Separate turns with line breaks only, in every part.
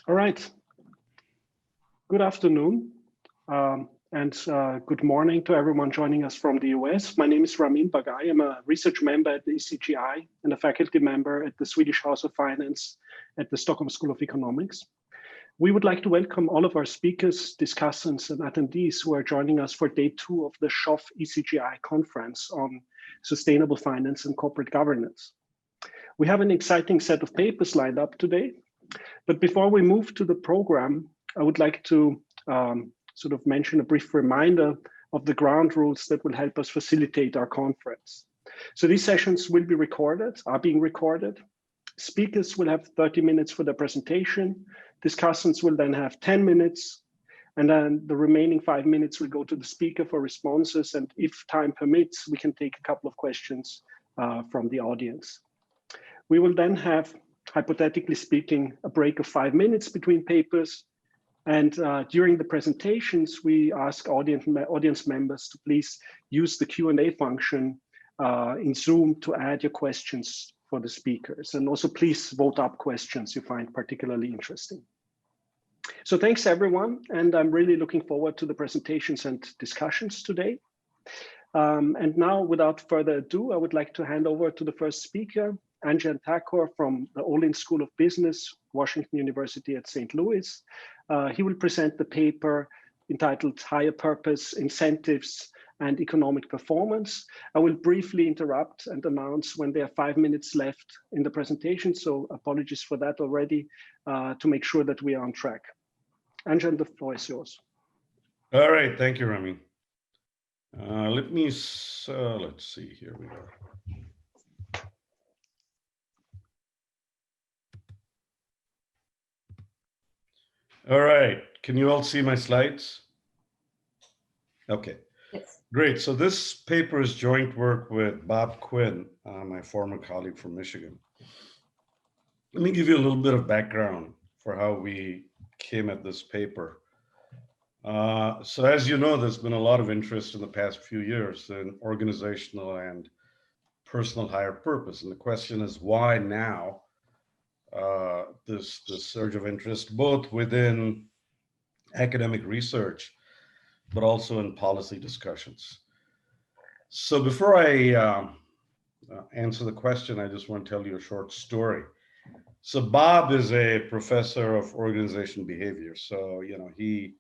All right. Good afternoon and good morning to everyone joining us from the US. My name is Ramin Bagai. I'm a research member at the ECGI and a faculty member at the Swedish House of Finance at the Stockholm School of Economics. We would like to welcome all of our speakers, discussants, and attendees who are joining us for day 2 of the SHOF-ECGI Conference on Sustainable Finance and Corporate Governance. We have an exciting set of papers lined up today, but before we move to the program, I would like to sort of mention a brief reminder of the ground rules that will help us facilitate our conference. So these sessions will be recorded, are being recorded. Speakers will have 30 minutes for their presentation. Discussants will then have 10 minutes, and then the remaining 5 minutes will go to the speaker for responses. And if time permits, we can take a couple of questions from the audience. We will then have, hypothetically speaking, a break of 5 minutes between papers. And during the presentations, we ask audience members to please use the Q&A function in Zoom to add your questions for the speakers. And also please vote up questions you find particularly interesting. So thanks everyone. And I'm really looking forward to the presentations and discussions today. And now without further ado, I would like to hand over to the first speaker, Anjan V from the Olin School of Business, Washington University at St. Louis. He will present the paper entitled Higher Purpose, Incentives, and Economic Performance. I will briefly interrupt and announce when there are 5 minutes left in the presentation, so apologies for that already, to make sure that we are on track. Anjan, the floor is yours.
All right, thank you, Rami. Let's see, here we go. All right, can you all see my slides? Okay, yes. Great. So this paper is joint work with Bob Quinn, my former colleague from Michigan. Let me give you a little bit of background for how we came at this paper. So as you know, there's been a lot of interest in the past few years in organizational and personal higher purpose. And the question is, why now? This surge of interest, both within academic research, but also in policy discussions. So before I answer the question, I just want to tell you a short story. So Bob is a professor of organization behavior. So, you know, the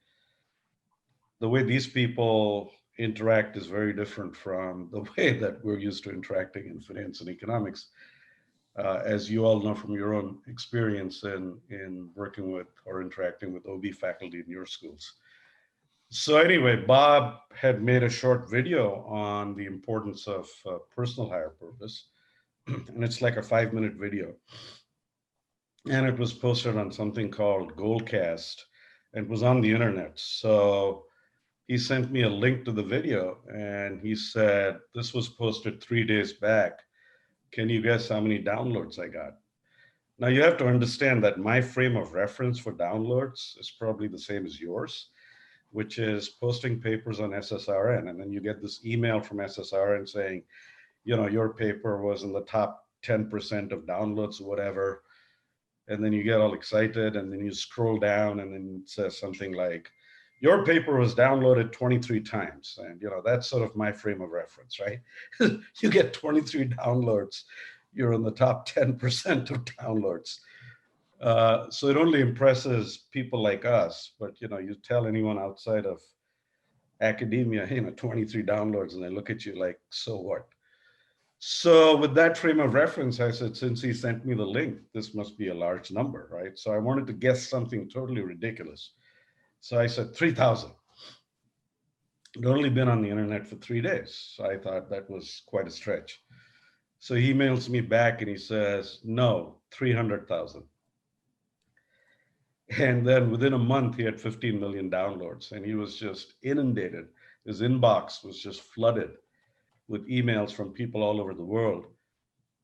way these people interact is very different from the way that we're used to interacting in finance and economics. As you all know from your own experience in working with or interacting with OB faculty in your schools. So anyway, Bob had made a short video on the importance of personal higher purpose. And it's like a 5-minute video. And it was posted on something called Goalcast and was on the internet. So he sent me a link to the video and he said, this was posted 3 days back. Can you guess how many downloads I got? Now you have to understand that my frame of reference for downloads is probably the same as yours, which is posting papers on SSRN. And then you get this email from SSRN saying, you know, your paper was in the top 10% of downloads or whatever. And then you get all excited and then you scroll down and then it says something like, your paper was downloaded 23 times. And, you know, that's sort of my frame of reference, right? You get 23 downloads, you're in the top 10% of downloads. So it only impresses people like us, but, you know, you tell anyone outside of academia, you know, 23 downloads and they look at you like, so what? So with that frame of reference, I said, since he sent me the link, this must be a large number, right? So I wanted to guess something totally ridiculous. So I said 3,000. It'd only been on the internet for 3 days. So I thought that was quite a stretch. So he emails me back and he says, no, 300,000. And then within a month, he had 15 million downloads and he was just inundated. His inbox was just flooded with emails from people all over the world,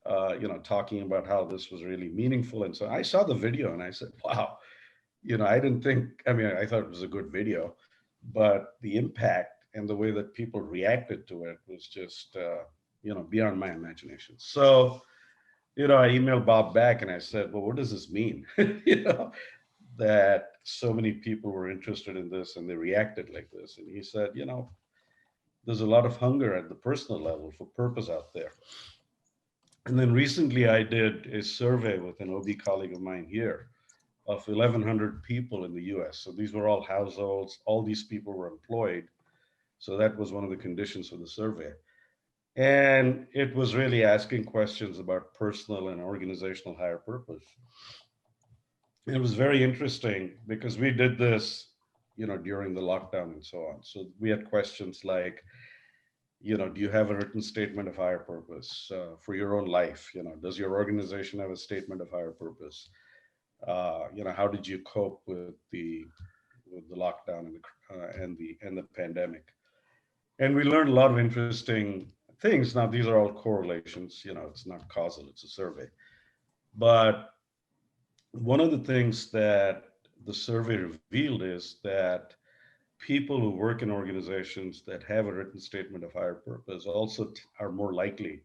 you know, talking about how this was really meaningful. And so I saw the video and I said, wow. You know, I didn't think, I mean, I thought it was a good video, but the impact and the way that people reacted to it was just, you know, beyond my imagination. So, you know, I emailed Bob back and I said, well, what does this mean? You know, that so many people were interested in this and they reacted like this. And he said, there's a lot of hunger at the personal level for purpose out there. And then recently I did a survey with an OB colleague of mine here of 1,100 people in the US. So these were all households, all these people were employed. So that was one of the conditions for the survey. And it was really asking questions about personal and organizational higher purpose. And it was very interesting because we did this, during the lockdown and so on. So we had questions like, do you have a written statement of higher purpose for your own life? Does your organization have a statement of higher purpose? How did you cope with the lockdown and the pandemic? And we learned a lot of interesting things. Now, these are all correlations. It's not causal; it's a survey. But one of the things that the survey revealed is that people who work in organizations that have a written statement of higher purpose also are more likely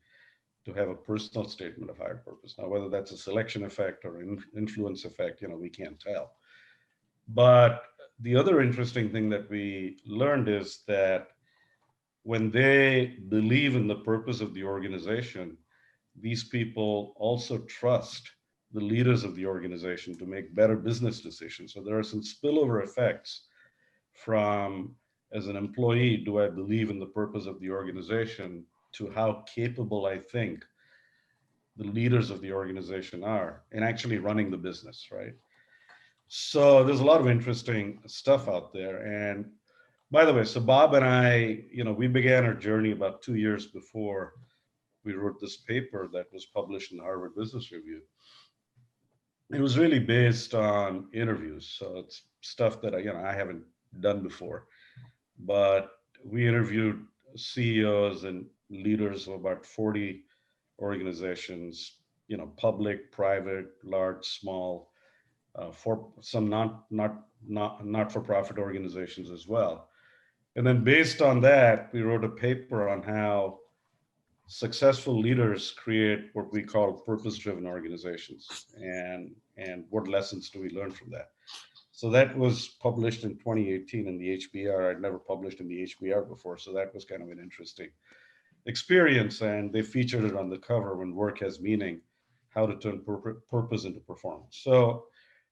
to have a personal statement of higher purpose. Now, whether that's a selection effect or influence effect, we can't tell. But the other interesting thing that we learned is that when they believe in the purpose of the organization, these people also trust the leaders of the organization to make better business decisions. So there are some spillover effects from, as an employee, do I believe in the purpose of the organization, to how capable I think the leaders of the organization are in actually running the business, right? So there's a lot of interesting stuff out there. And by the way, so Bob and I, we began our journey about 2 years before we wrote this paper that was published in the Harvard Business Review. It was really based on interviews. So it's stuff that I haven't done before, but we interviewed CEOs and leaders of about 40 organizations, public, private, large, small, for some not for profit organizations as well. And then based on that, we wrote a paper on how successful leaders create what we call purpose-driven organizations, and what lessons do we learn from that. So that was published in 2018 in the HBR. I'd never published in the HBR before, so that was kind of an interesting experience. And they featured it on the cover, When Work Has Meaning, how to turn purpose into performance. So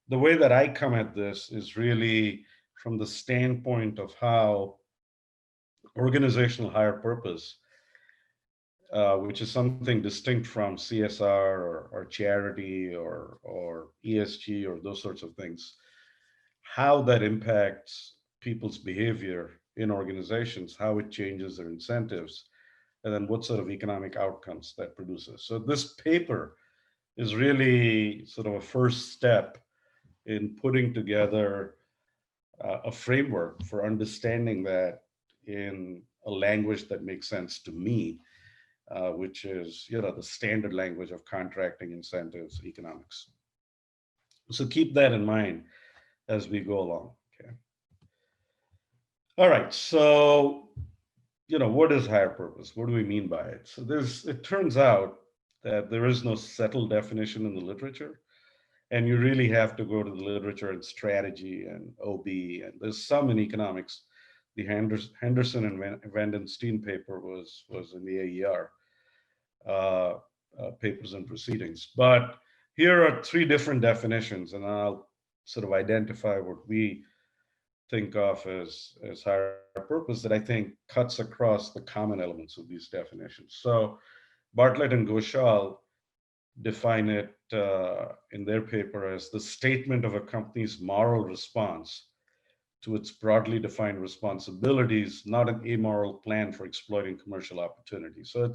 the way that I come at this is really from the standpoint of how organizational higher purpose, which is something distinct from CSR or charity or ESG or those sorts of things, how that impacts people's behavior in organizations, how it changes their incentives, and then what sort of economic outcomes that produces. So this paper is really sort of a first step in putting together a framework for understanding that in a language that makes sense to me, which is the standard language of contracting, incentives, economics. So keep that in mind as we go along. Okay. All right. So, what is higher purpose? What do we mean by it? So it turns out that there is no settled definition in the literature, and you really have to go to the literature and strategy and OB, and there's some in economics. The Henderson and Van den Steen paper was in the AER papers and proceedings. But here are 3 different definitions, and I'll sort of identify what we think of as higher purpose that I think cuts across the common elements of these definitions. So Bartlett and Ghoshal define it in their paper as the statement of a company's moral response to its broadly defined responsibilities, not an amoral plan for exploiting commercial opportunities. So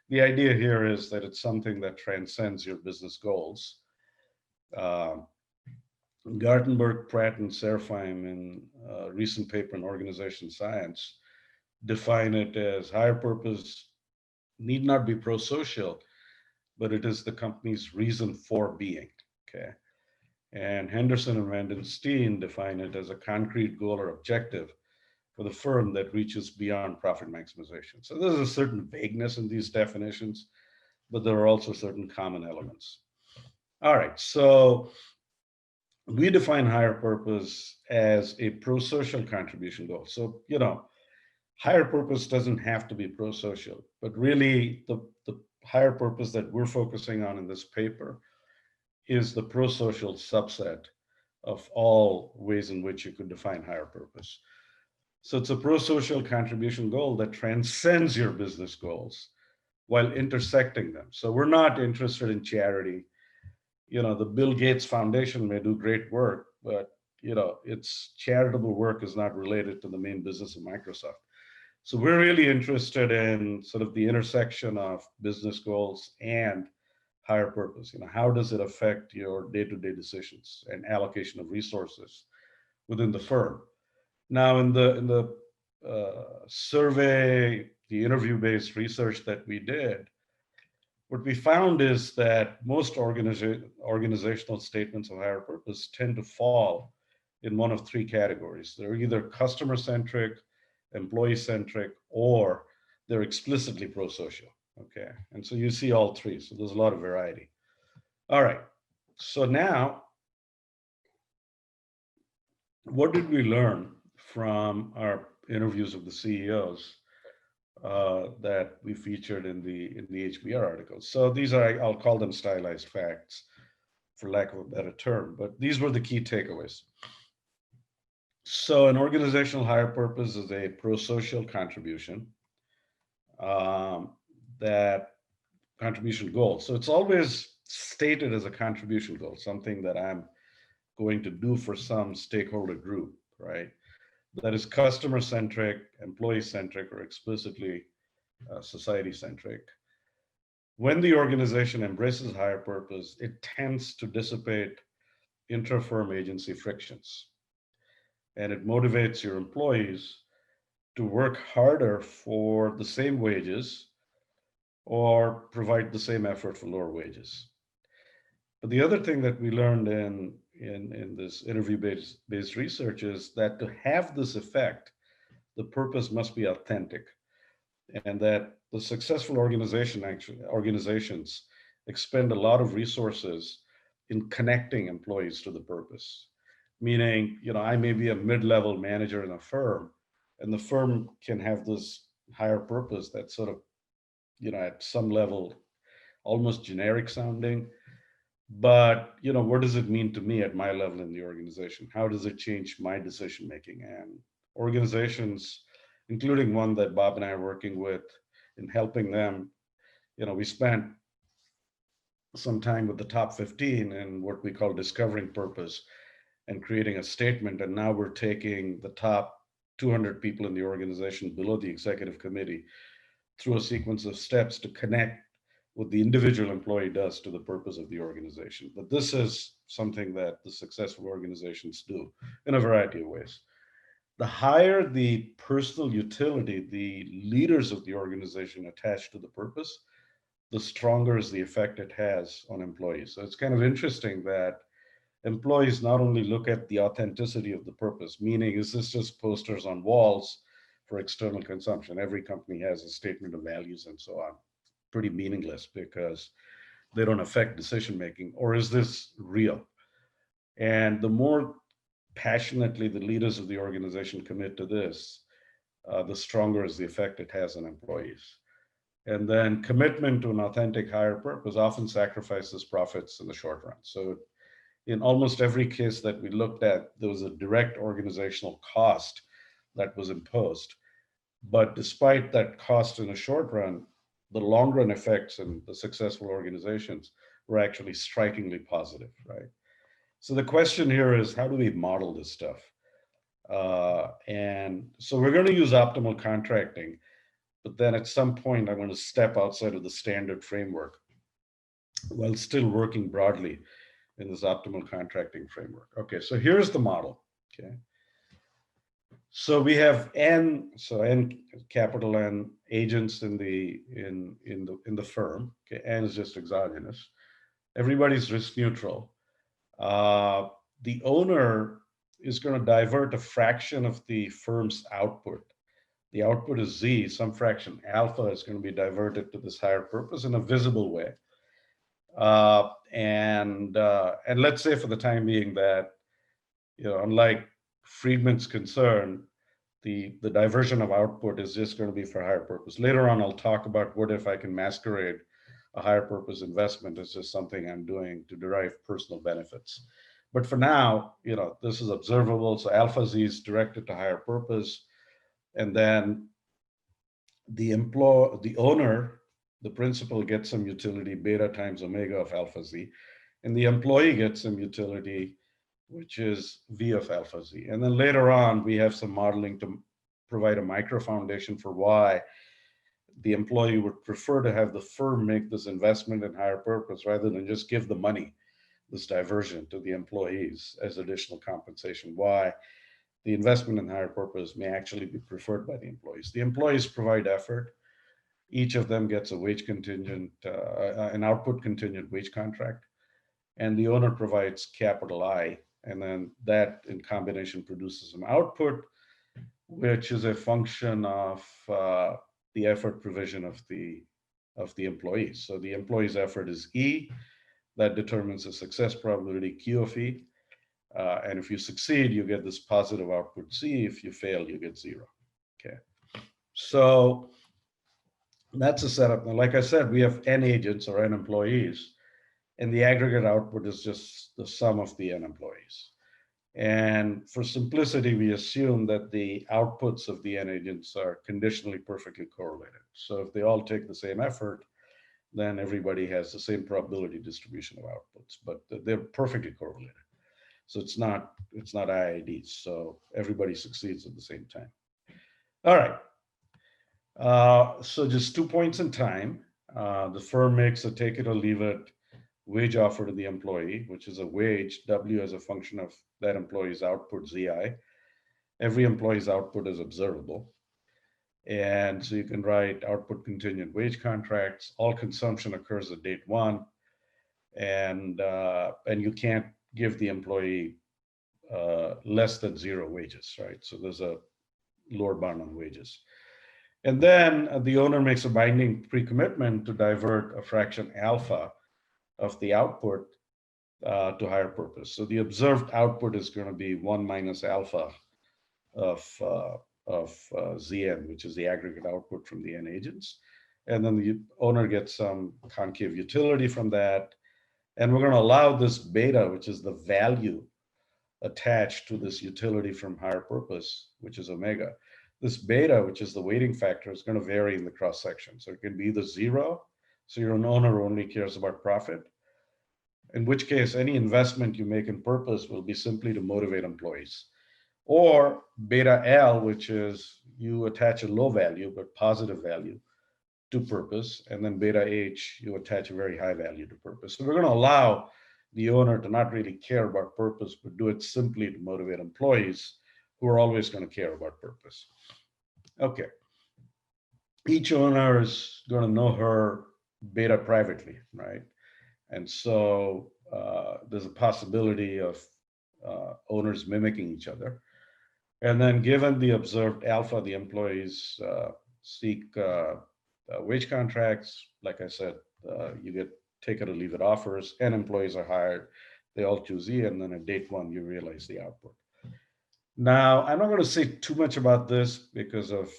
the idea here is that it's something that transcends your business goals. Gartenberg, Pratt, and Serfheim in a recent paper in Organization Science define it as higher purpose need not be pro-social, but it is the company's reason for being, okay? And Henderson and Van den Steen define it as a concrete goal or objective for the firm that reaches beyond profit maximization. So there's a certain vagueness in these definitions, but there are also certain common elements. All right, so we define higher purpose as a pro-social contribution goal. So, higher purpose doesn't have to be pro-social, but really the higher purpose that we're focusing on in this paper is the pro-social subset of all ways in which you could define higher purpose. So it's a pro-social contribution goal that transcends your business goals while intersecting them. So we're not interested in charity. The Bill Gates Foundation may do great work, but its charitable work is not related to the main business of Microsoft. So we're really interested in sort of the intersection of business goals and higher purpose. How does it affect your day-to-day decisions and allocation of resources within the firm? Now, in the survey, the interview-based research that we did, what we found is that most organizational statements of higher purpose tend to fall in one of three categories. They're either customer-centric, employee-centric, or they're explicitly pro-social. Okay, and so you see all three. So there's a lot of variety. All right. So now, what did we learn from our interviews of the CEOs that we featured in the HBR articles? So these are, I'll call them stylized facts, for lack of a better term, but these were the key takeaways. So an organizational higher purpose is a pro-social contribution, that contribution goal. So it's always stated as a contribution goal, something that I'm going to do for some stakeholder group, right? That is customer-centric, employee-centric, or explicitly society-centric. When the organization embraces higher purpose, it tends to dissipate intra-firm agency frictions. And it motivates your employees to work harder for the same wages or provide the same effort for lower wages. But the other thing that we learned in this interview-based research is that to have this effect, the purpose must be authentic, and that the successful organizations expend a lot of resources in connecting employees to the purpose. Meaning, I may be a mid-level manager in a firm, and the firm can have this higher purpose that's sort of, at some level, almost generic sounding. But, what does it mean to me at my level in the organization? How does it change my decision making? And organizations, including one that Bob and I are working with in helping them, we spent some time with the top 15 in what we call discovering purpose and creating a statement. And now we're taking the top 200 people in the organization below the executive committee through a sequence of steps to connect what the individual employee does to the purpose of the organization. But this is something that the successful organizations do in a variety of ways. The higher the personal utility the leaders of the organization attach to the purpose, the stronger is the effect it has on employees. So it's kind of interesting that employees not only look at the authenticity of the purpose, meaning is this just posters on walls for external consumption? Every company has a statement of values and so on. Pretty meaningless because they don't affect decision making. Or is this real? And the more passionately the leaders of the organization commit to this, the stronger is the effect it has on employees. And then commitment to an authentic higher purpose often sacrifices profits in the short run. So in almost every case that we looked at, there was a direct organizational cost that was imposed. But despite that cost in the short run, the long run effects in the successful organizations were actually strikingly positive, right? So the question here is, how do we model this stuff? And so we're going to use optimal contracting, but then at some point, I'm going to step outside of the standard framework while still working broadly in this optimal contracting framework. Okay, so here's the model. Okay, so we have N, so N, capital N, agents in the firm. Okay, N is just exogenous. Everybody's risk neutral. The owner is going to divert a fraction of the firm's output. The output is Z, some fraction alpha is going to be diverted to this higher purpose in a visible way. and let's say for the time being that, unlike Friedman's concern, the diversion of output is just going to be for higher purpose. Later on, I'll talk about what if I can masquerade a higher purpose investment as just something I'm doing to derive personal benefits. But for now, this is observable. So alpha Z is directed to higher purpose. And then the owner, the principal, gets some utility beta times omega of alpha Z. And the employee gets some utility, which is V of alpha Z. And then later on, we have some modeling to provide a micro foundation for why the employee would prefer to have the firm make this investment in higher purpose rather than just give the money, this diversion, to the employees as additional compensation. Why the investment in higher purpose may actually be preferred by the employees. The employees provide effort. Each of them gets a wage contingent, an output contingent wage contract, and the owner provides capital I, and then that in combination produces some output, which is a function of the effort provision of the employees. So the employee's effort is E, that determines the success probability Q of E. And if you succeed, you get this positive output C. If you fail, you get 0. Okay. So that's a setup. Now, like I said, we have N agents or N employees, and the aggregate output is just the sum of the N employees. And for simplicity, we assume that the outputs of the N agents are conditionally perfectly correlated. So if they all take the same effort, then everybody has the same probability distribution of outputs, but they're perfectly correlated. So it's not IIDs. So everybody succeeds at the same time. All right. So just 2 points in time. The firm makes a take it or leave it wage offer to the employee, which is a wage, W as a function of that employee's output, ZI. Every employee's output is observable. And so you can write output contingent wage contracts. All consumption occurs at date 1. And you can't give the employee less than 0 wages, right? So there's a lower bound on wages. And then the owner makes a binding pre-commitment to divert a fraction alpha of the output to higher purpose. So the observed output is going to be 1 minus alpha of Zn, which is the aggregate output from the N agents. And then the owner gets some concave utility from that. And we're going to allow this beta, which is the value attached to this utility from higher purpose, which is omega. This beta, which is the weighting factor, is going to vary in the cross section. So it can be either 0, so your owner only cares about profit, in which case any investment you make in purpose will be simply to motivate employees. Or beta L, which is you attach a low value but positive value to purpose, and then beta H, you attach a very high value to purpose. So we're going to allow the owner to not really care about purpose, but do it simply to motivate employees who are always going to care about purpose. Okay. Each owner is going to know her beta privately, right? And so there's a possibility of owners mimicking each other. And then given the observed alpha, the employees seek wage contracts. Like I said, you get take it or leave it offers, and employees are hired. They all choose E, and then at date 1, you realize the output. Now, I'm not going to say too much about this because of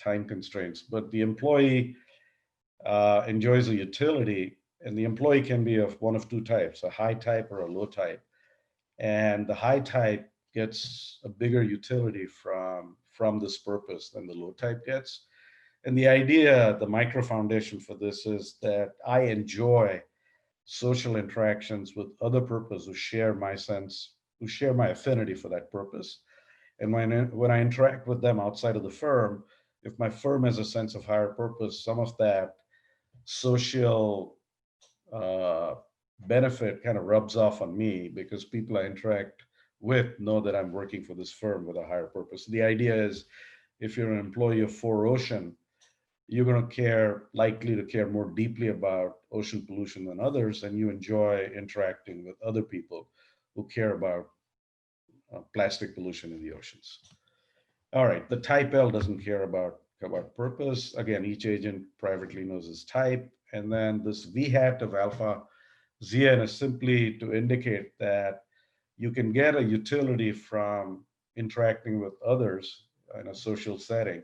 time constraints, but the employee enjoys a utility, and the employee can be of one of 2 types, a high type or a low type. And the high type gets a bigger utility from this purpose than the low type gets. And the idea, the micro foundation for this is that I enjoy social interactions with other purpose who share my sense, who share my affinity for that purpose. And when I interact with them outside of the firm, if my firm has a sense of higher purpose, some of that social benefit kind of rubs off on me because people I interact with know that I'm working for this firm with a higher purpose. The idea is if you're an employee of 4Ocean, you're going to likely to care more deeply about ocean pollution than others, and you enjoy interacting with other people who care about plastic pollution in the oceans. All right, the type L doesn't care about purpose. Again, each agent privately knows his type, and then this V hat of alpha Zn is simply to indicate that you can get a utility from interacting with others in a social setting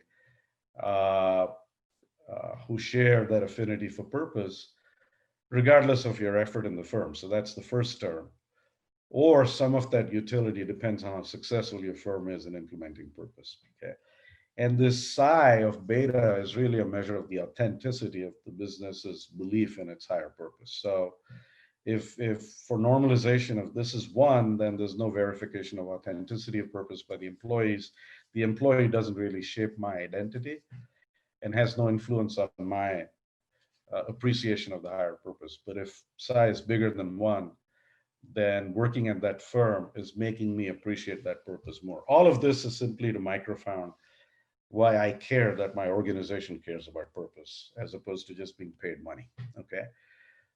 uh, who share that affinity for purpose, regardless of your effort in the firm. So that's the first term. Or some of that utility depends on how successful your firm is in implementing purpose. Okay. And this psi of beta is really a measure of the authenticity of the business's belief in its higher purpose. So if for normalization, if this is 1, then there's no verification of authenticity of purpose by the employees. The employee doesn't really shape my identity and has no influence on my appreciation of the higher purpose. But if psi is bigger than 1, then working at that firm is making me appreciate that purpose more. All of this is simply to microfound why I care that my organization cares about purpose, as opposed to just being paid money. Okay.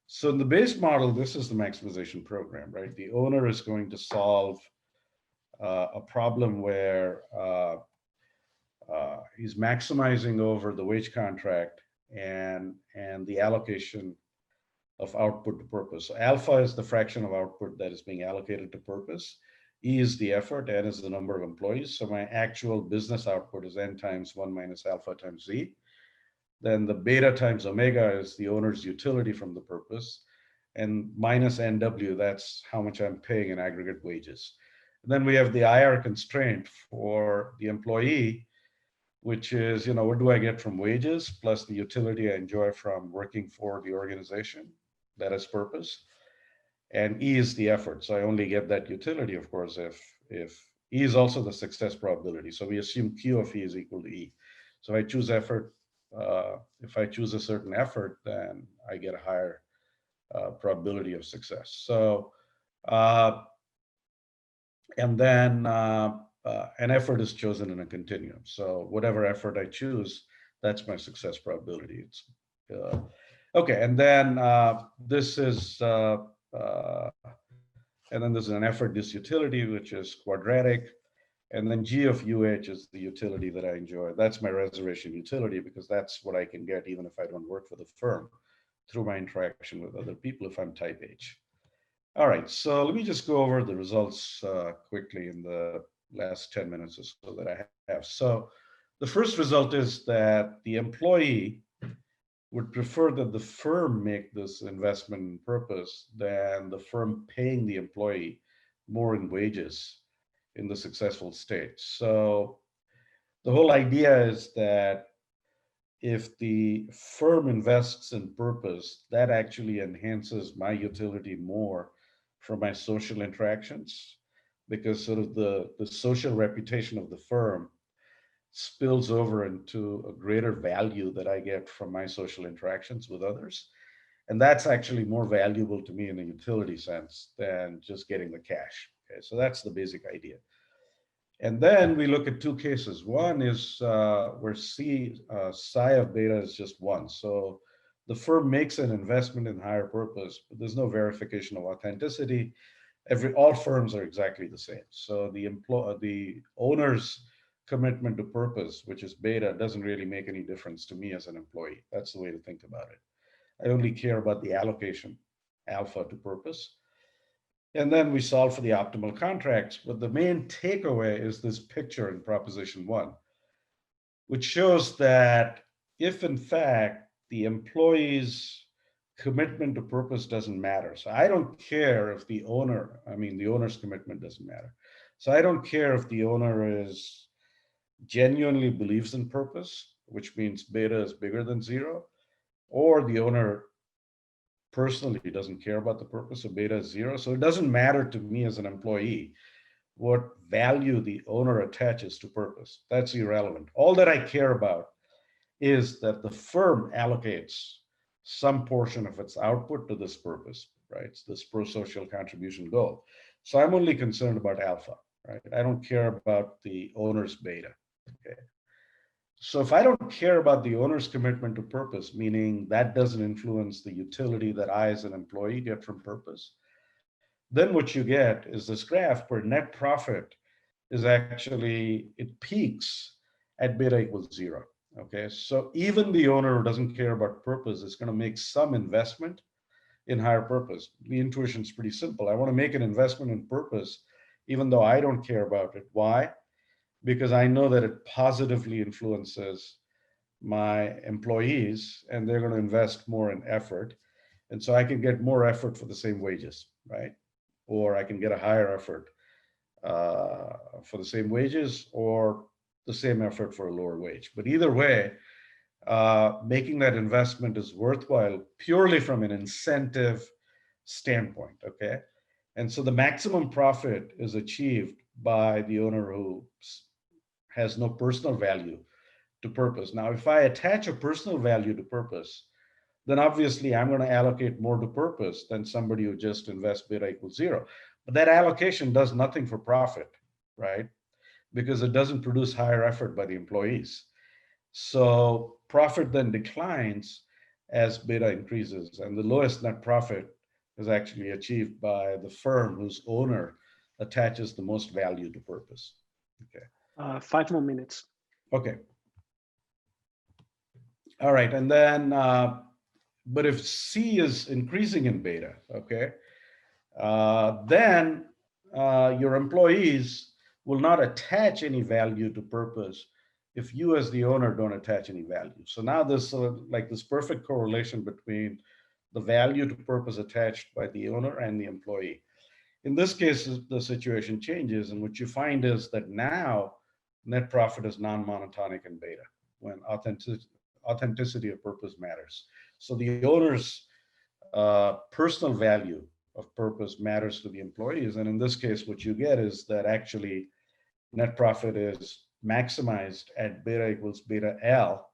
So in the base model, this is the maximization program, right? The owner is going to solve a problem where he's maximizing over the wage contract and the allocation of output to purpose. So alpha is the fraction of output that is being allocated to purpose. E is the effort, N is the number of employees. So my actual business output is N times 1 minus alpha times Z. Then the beta times omega is the owner's utility from the purpose. And minus NW, that's how much I'm paying in aggregate wages. And then we have the IR constraint for the employee, which is, what do I get from wages plus the utility I enjoy from working for the organization that has purpose. And E is the effort. So I only get that utility, of course, if E is also the success probability. So we assume Q of E is equal to E. So if I choose effort, if I choose a certain effort, then I get a higher probability of success. So, and then an effort is chosen in a continuum. So whatever effort I choose, that's my success probability. It's okay. And then this is, and then there's an effort disutility, which is quadratic. And then G of UH is the utility that I enjoy. That's my reservation utility, because that's what I can get even if I don't work for the firm through my interaction with other people if I'm type H. All right, so let me just go over the results quickly in the last 10 minutes or so that I have. So the first result is that the employee would prefer that the firm make this investment in purpose than the firm paying the employee more in wages in the successful state. So the whole idea is that if the firm invests in purpose, that actually enhances my utility more for my social interactions, because sort of the social reputation of the firm spills over into a greater value that I get from my social interactions with others. And that's actually more valuable to me in a utility sense than just getting the cash. Okay, so that's the basic idea. And then we look at 2 cases. One is where psi of beta is just 1. So the firm makes an investment in higher purpose, but there's no verification of authenticity. All firms are exactly the same. So the owner's commitment to purpose, which is beta, doesn't really make any difference to me as an employee. That's the way to think about it. I only care about the allocation, alpha to purpose. And then we solve for the optimal contracts. But the main takeaway is this picture in proposition 1, which shows that if in fact the employee's commitment to purpose doesn't matter. So I don't care if the owner's commitment doesn't matter. So I don't care if the owner genuinely believes in purpose, which means beta is bigger than 0, or the owner personally doesn't care about the purpose, so beta is 0. So it doesn't matter to me as an employee what value the owner attaches to purpose. That's irrelevant. All that I care about is that the firm allocates some portion of its output to this purpose, right? It's this pro-social contribution goal. So I'm only concerned about alpha, right? I don't care about the owner's beta, okay? So if I don't care about the owner's commitment to purpose, meaning that doesn't influence the utility that I as an employee get from purpose, then what you get is this graph where net profit is actually, it peaks at beta equals 0. Okay, so even the owner who doesn't care about purpose is going to make some investment in higher purpose. The intuition is pretty simple. I want to make an investment in purpose, even though I don't care about it. Why? Because I know that it positively influences my employees and they're going to invest more in effort. And so I can get more effort for the same wages, right? Or I can get a higher effort for the same wages or the same effort for a lower wage. But either way, making that investment is worthwhile purely from an incentive standpoint, okay? And so the maximum profit is achieved by the owner who has no personal value to purpose. Now, if I attach a personal value to purpose, then obviously I'm going to allocate more to purpose than somebody who just invests beta equals 0. But that allocation does nothing for profit, right? Because it doesn't produce higher effort by the employees. So profit then declines as beta increases, and the lowest net profit is actually achieved by the firm whose owner attaches the most value to purpose. Okay.
5 more minutes.
Okay. All right, and then, but if C is increasing in beta, okay, then your employees will not attach any value to purpose if you as the owner don't attach any value. So now there's like this perfect correlation between the value to purpose attached by the owner and the employee. In this case, the situation changes, and what you find is that now net profit is non-monotonic in beta when authenticity of purpose matters. So the owner's personal value of purpose matters to the employees. And in this case, what you get is that actually net profit is maximized at beta equals beta L,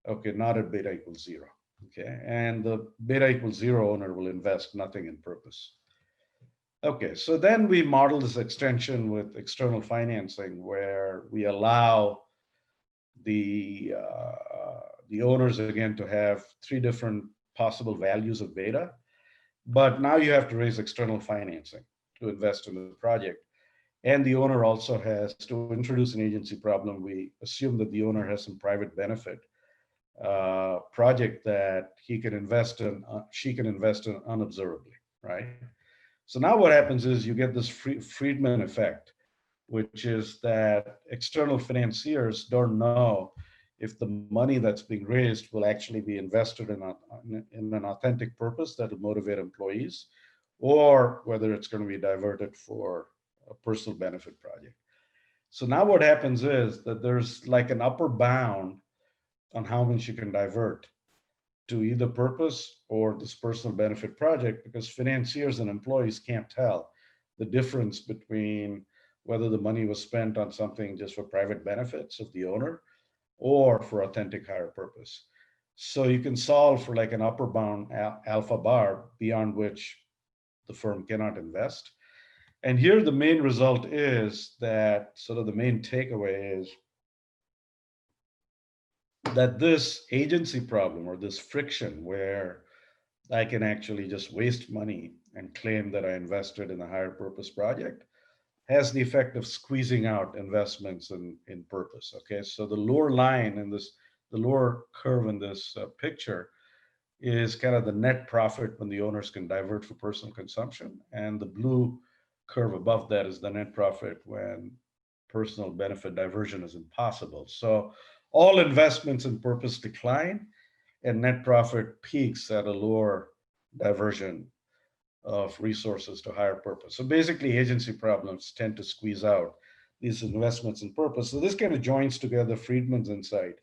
okay, not at beta equals 0, okay? And the beta equals 0 owner will invest nothing in purpose. Okay, so then we model this extension with external financing where we allow the owners again to have 3 different possible values of beta, but now you have to raise external financing to invest in the project. And the owner also has to introduce an agency problem. We assume that the owner has some private benefit project that he can invest in, she can invest in unobservably, right? So now what happens is you get this Friedman effect, which is that external financiers don't know if the money that's being raised will actually be invested in an authentic purpose that will motivate employees, or whether it's going to be diverted for a personal benefit project. So now what happens is that there's like an upper bound on how much you can divert to either purpose or this personal benefit project, because financiers and employees can't tell the difference between whether the money was spent on something just for private benefits of the owner or for authentic higher purpose. So you can solve for like an upper bound alpha bar beyond which the firm cannot invest. And here the main result is that sort of the main takeaway is that this agency problem or this friction where I can actually just waste money and claim that I invested in a higher purpose project has the effect of squeezing out investments in purpose. Okay, so the lower line in this, the lower curve in this picture is kind of the net profit when the owners can divert for personal consumption. And the blue curve above that is the net profit when personal benefit diversion is impossible. So all investments in purpose decline and net profit peaks at a lower diversion of resources to higher purpose. So basically agency problems tend to squeeze out these investments in purpose. So this kind of joins together Friedman's insight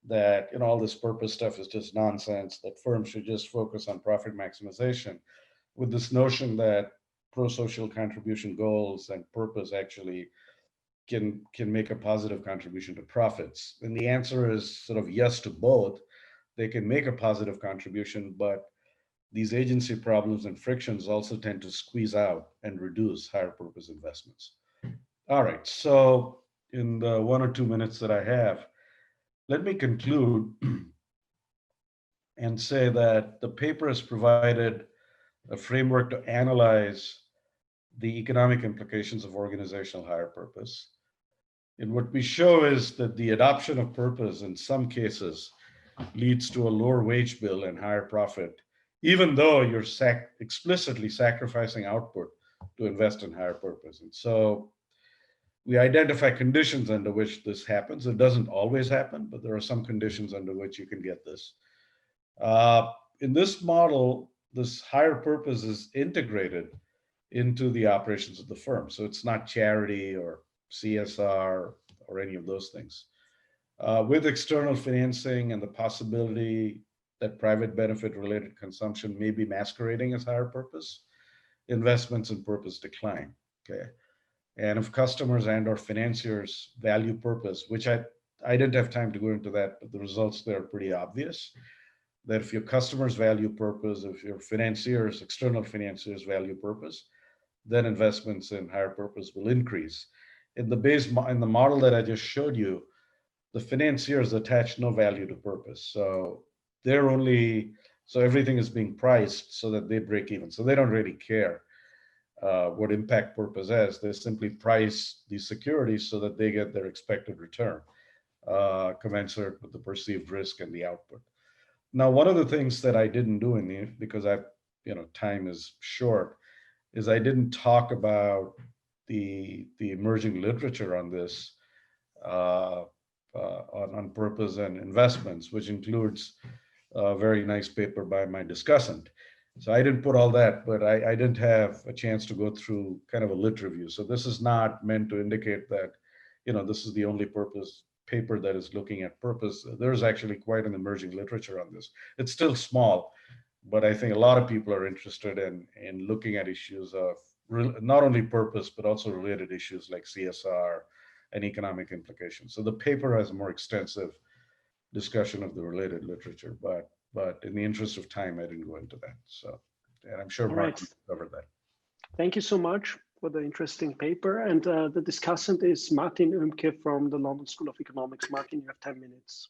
that all this purpose stuff is just nonsense, that firms should just focus on profit maximization, with this notion that pro-social contribution goals and purpose actually can make a positive contribution to profits. And the answer is sort of yes to both. They can make a positive contribution, but these agency problems and frictions also tend to squeeze out and reduce higher purpose investments. All right, so in the 1 or 2 minutes that I have, let me conclude and say that the paper has provided a framework to analyze the economic implications of organizational higher purpose. And what we show is that the adoption of purpose in some cases leads to a lower wage bill and higher profit even though you're explicitly sacrificing output to invest in higher purpose. And so we identify conditions under which this happens. It doesn't always happen, but there are some conditions under which you can get this. In this model, this higher purpose is integrated into the operations of the firm. So it's not charity or CSR or any of those things. With external financing and the possibility that private benefit related consumption may be masquerading as higher purpose, investments in purpose decline. Okay. And if customers and or financiers value purpose, which I didn't have time to go into that, but the results there are pretty obvious, that if your customers value purpose, if your financiers, external financiers value purpose, then investments in higher purpose will increase. In the model that I just showed you, the financiers attach no value to purpose. So everything is being priced so that they break even. So they don't really care what impact purpose has. They simply price these securities so that they get their expected return, commensurate with the perceived risk and the output. Now, one of the things that I didn't do because time is short, is I didn't talk about the emerging literature on this, on purpose and investments, which includes a very nice paper by my discussant. So I didn't put all that, but I didn't have a chance to go through kind of a lit review. So this is not meant to indicate that, this is the only purpose paper that is looking at purpose. There's actually quite an emerging literature on this. It's still small, but I think a lot of people are interested in looking at issues of not only purpose, but also related issues like CSR and economic implications. So the paper has a more extensive discussion of the related literature, but in the interest of time, I didn't go into that. So, and I'm sure Mark covered that.
Thank you so much for the interesting paper. And the discussant is Martin Oehmke from the London School of Economics. Martin, you have 10 minutes.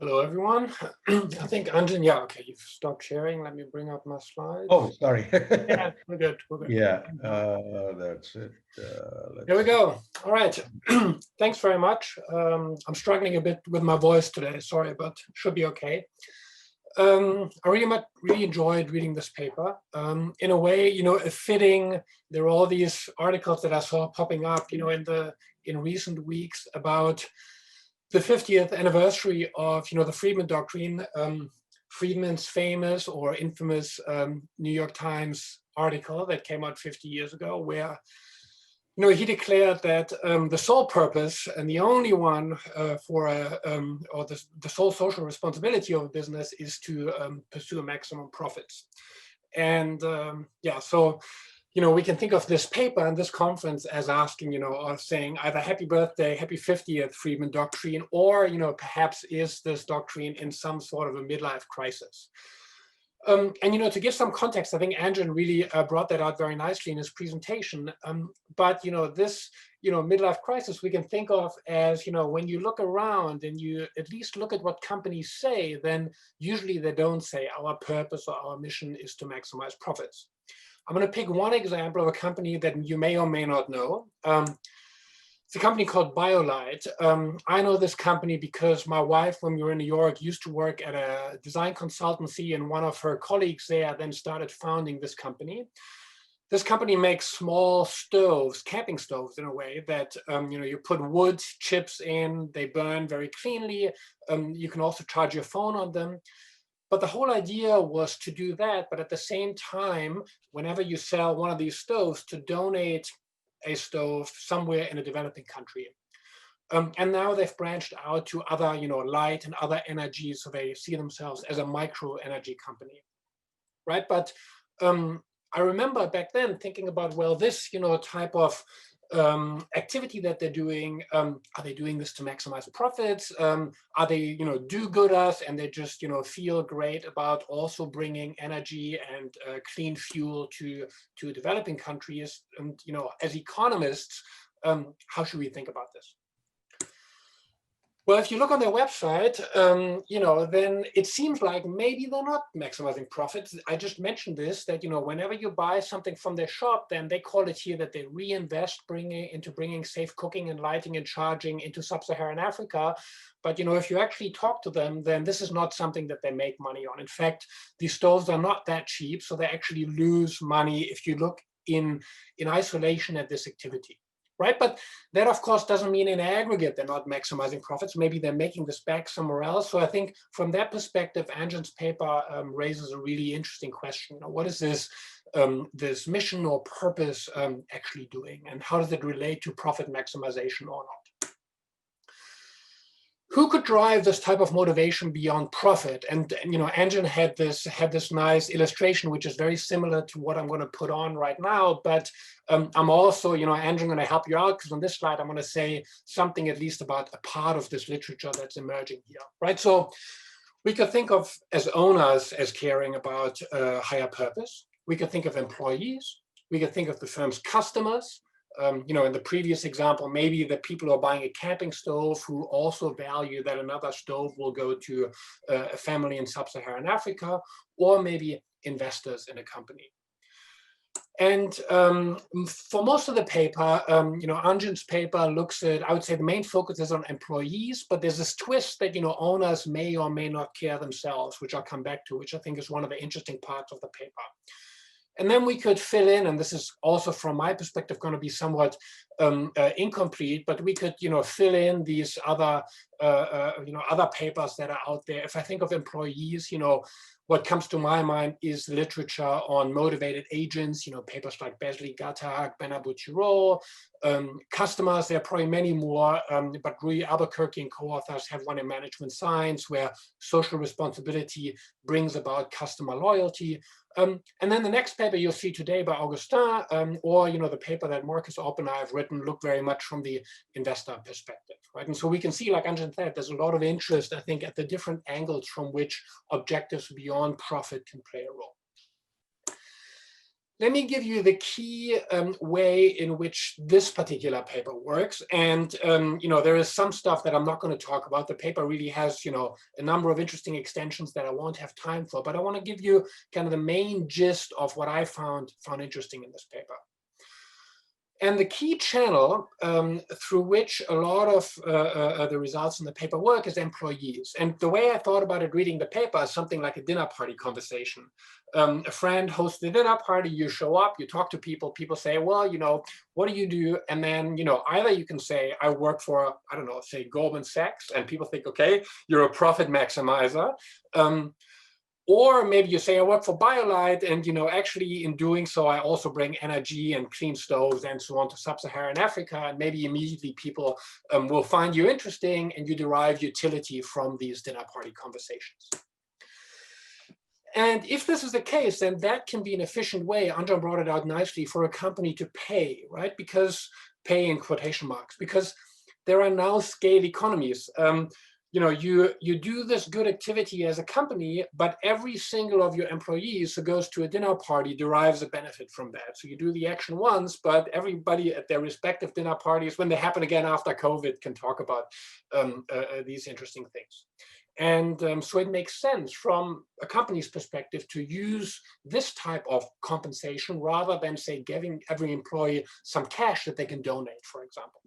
Hello, everyone. I think Anjan, yeah, okay, you've stopped sharing. Let me bring up my slides.
Oh, sorry.
Yeah, we're good.
Yeah, that's it.
Here we go. All right. Thanks very much. I'm struggling a bit with my voice today. Sorry, but should be okay. I really enjoyed reading this paper. In a way, fitting. There are all these articles that I saw popping up, in recent weeks about the 50th anniversary of, the Friedman Doctrine, Friedman's famous or infamous New York Times article that came out 50 years ago, where, he declared that the sole purpose and the only one or the sole social responsibility of a business is to pursue maximum profits. And so, we can think of this paper and this conference as asking, or saying either happy birthday, happy 50th Friedman Doctrine, or, perhaps is this doctrine in some sort of a midlife crisis? And, to give some context, I think Anjan really brought that out very nicely in his presentation. But, this, midlife crisis, we can think of as, when you look around and you at least look at what companies say, then usually they don't say our purpose or our mission is to maximize profits. I'm going to pick one example of a company that you may or may not know. It's a company called BioLite. I know this company because my wife, when we were in New York, used to work at a design consultancy, and one of her colleagues there then started founding this company. This company makes small stoves, camping stoves in a way that, you put wood chips in, they burn very cleanly. You can also charge your phone on them. But the whole idea was to do that, but at the same time, whenever you sell one of these stoves, to donate a stove somewhere in a developing country. And now they've branched out to other, light and other energies, so they see themselves as a micro energy company, right? But I remember back then thinking about, well, this, type of activity that they're doing, are they doing this to maximize profits? Are they, do-gooders, and they just, feel great about also bringing energy and clean fuel to developing countries? And, as economists, how should we think about this? Well, if you look on their website, then it seems like maybe they're not maximizing profits. I just mentioned this, that, whenever you buy something from their shop, then they call it here that they reinvest into bringing safe cooking and lighting and charging into sub-Saharan Africa. But, if you actually talk to them, then this is not something that they make money on. In fact, these stoves are not that cheap, so they actually lose money if you look in isolation at this activity. Right, but that of course doesn't mean in aggregate they're not maximizing profits. Maybe they're making this back somewhere else. So I think from that perspective, Anjan's paper raises a really interesting question. What is this this mission or purpose actually doing, and how does it relate to profit maximization or not? Who could drive this type of motivation beyond profit? And Anjan had this nice illustration, which is very similar to what I'm going to put on right now. But I'm also, Anjan, going to help you out, because on this slide I'm going to say something at least about a part of this literature that's emerging here, right? So we could think of as owners as caring about higher purpose. We could think of employees. We could think of the firm's customers. In the previous example, maybe the people who are buying a camping stove who also value that another stove will go to a family in sub-Saharan Africa, or maybe investors in a company. And for most of the paper, Anjan's paper looks at, I would say the main focus is on employees, but there's this twist that, owners may or may not care themselves, which I'll come back to, which I think is one of the interesting parts of the paper. And then we could fill in, and this is also from my perspective going to be somewhat incomplete, but we could, fill in these other, other papers that are out there. If I think of employees, what comes to my mind is literature on motivated agents, papers like Besley Gattag, Benabout-Giraud. Customers, there are probably many more, but Rui Albuquerque and co-authors have one in management science where social responsibility brings about customer loyalty. And then the next paper you'll see today by Augustin, or the paper that Marcus Opp and I have written, look very much from the investor perspective, right? And so we can see, like Anjan said, there's a lot of interest, I think, at the different angles from which objectives beyond profit can play a role. Let me give you the key way in which this particular paper works. And, there is some stuff that I'm not going to talk about. The paper really has, a number of interesting extensions that I won't have time for, but I want to give you kind of the main gist of what I found interesting in this paper. And the key channel through which a lot of the results in the paper work is employees. And the way I thought about it reading the paper is something like a dinner party conversation. A friend hosts the dinner party, you show up, you talk to people, people say, well, what do you do? And then, either you can say, I work for, I don't know, say Goldman Sachs, and people think, okay, you're a profit maximizer. Or maybe you say, I work for BioLite, and actually in doing so, I also bring energy and clean stoves and so on to sub-Saharan Africa. And maybe immediately people will find you interesting, and you derive utility from these dinner party conversations. And if this is the case, then that can be an efficient way, Anjan brought it out nicely, for a company to pay, right? Because pay in quotation marks, because there are now scale economies. You do this good activity as a company, but every single of your employees who goes to a dinner party derives a benefit from that. So you do the action once, but everybody at their respective dinner parties, when they happen again after COVID, can talk about these interesting things. And so it makes sense from a company's perspective to use this type of compensation rather than, say, giving every employee some cash that they can donate, for example.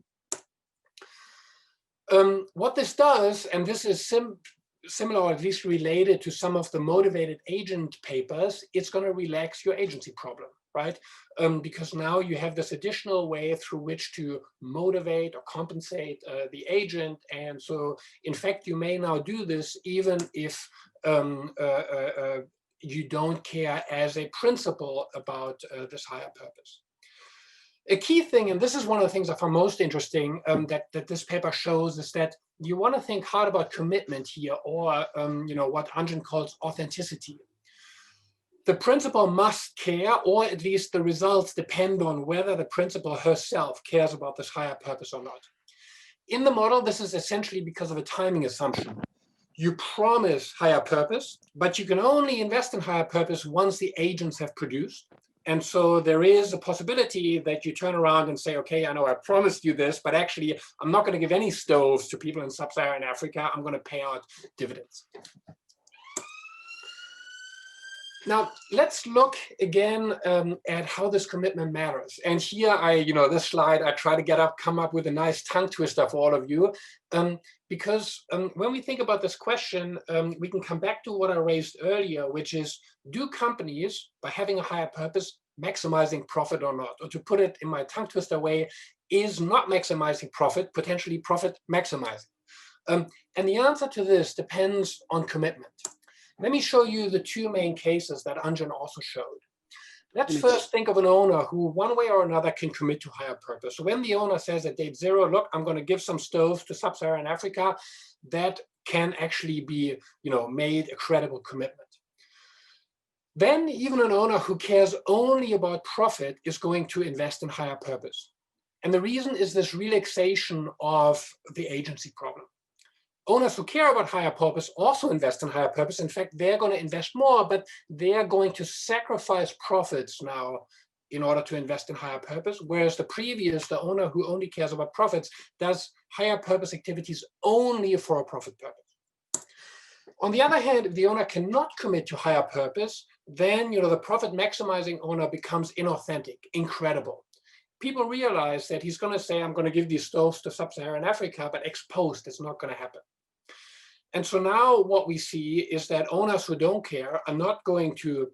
What this does, and this is similar or at least related to some of the motivated agent papers, it's going to relax your agency problem, right? Because now you have this additional way through which to motivate or compensate the agent. And so, in fact, you may now do this even if you don't care as a principle about this higher purpose. A key thing, and this is one of the things I found most interesting that this paper shows, is that you want to think hard about commitment here, or what Anjan calls authenticity. The principal must care, or at least the results depend on whether the principal herself cares about this higher purpose or not. In the model, this is essentially because of a timing assumption. You promise higher purpose, but you can only invest in higher purpose once the agents have produced. And so there is a possibility that you turn around and say, okay, I know I promised you this, but actually I'm not going to give any stoves to people in sub-Saharan Africa. I'm going to pay out dividends. Now, let's look again at how this commitment matters. And here this slide, I try to come up with a nice tongue twister for all of you. Because when we think about this question, we can come back to what I raised earlier, which is, do companies, by having a higher purpose, maximizing profit or not? Or to put it in my tongue twister way, is not maximizing profit potentially profit maximizing? And the answer to this depends on commitment. Let me show you the two main cases that Anjan also showed. Let's first think of an owner who one way or another can commit to higher purpose. So when the owner says at date 0, look, I'm going to give some stoves to sub-Saharan Africa, that can actually be made a credible commitment. Then even an owner who cares only about profit is going to invest in higher purpose. And the reason is this relaxation of the agency problem. Owners who care about higher purpose also invest in higher purpose. In fact, they're going to invest more, but they're going to sacrifice profits now in order to invest in higher purpose. Whereas the owner who only cares about profits, does higher purpose activities only for a profit purpose. On the other hand, if the owner cannot commit to higher purpose, then the profit maximizing owner becomes inauthentic, incredible. People realize that he's going to say, I'm going to give these stoves to sub-Saharan Africa, but ex post, it's not going to happen. And so now what we see is that owners who don't care are not going to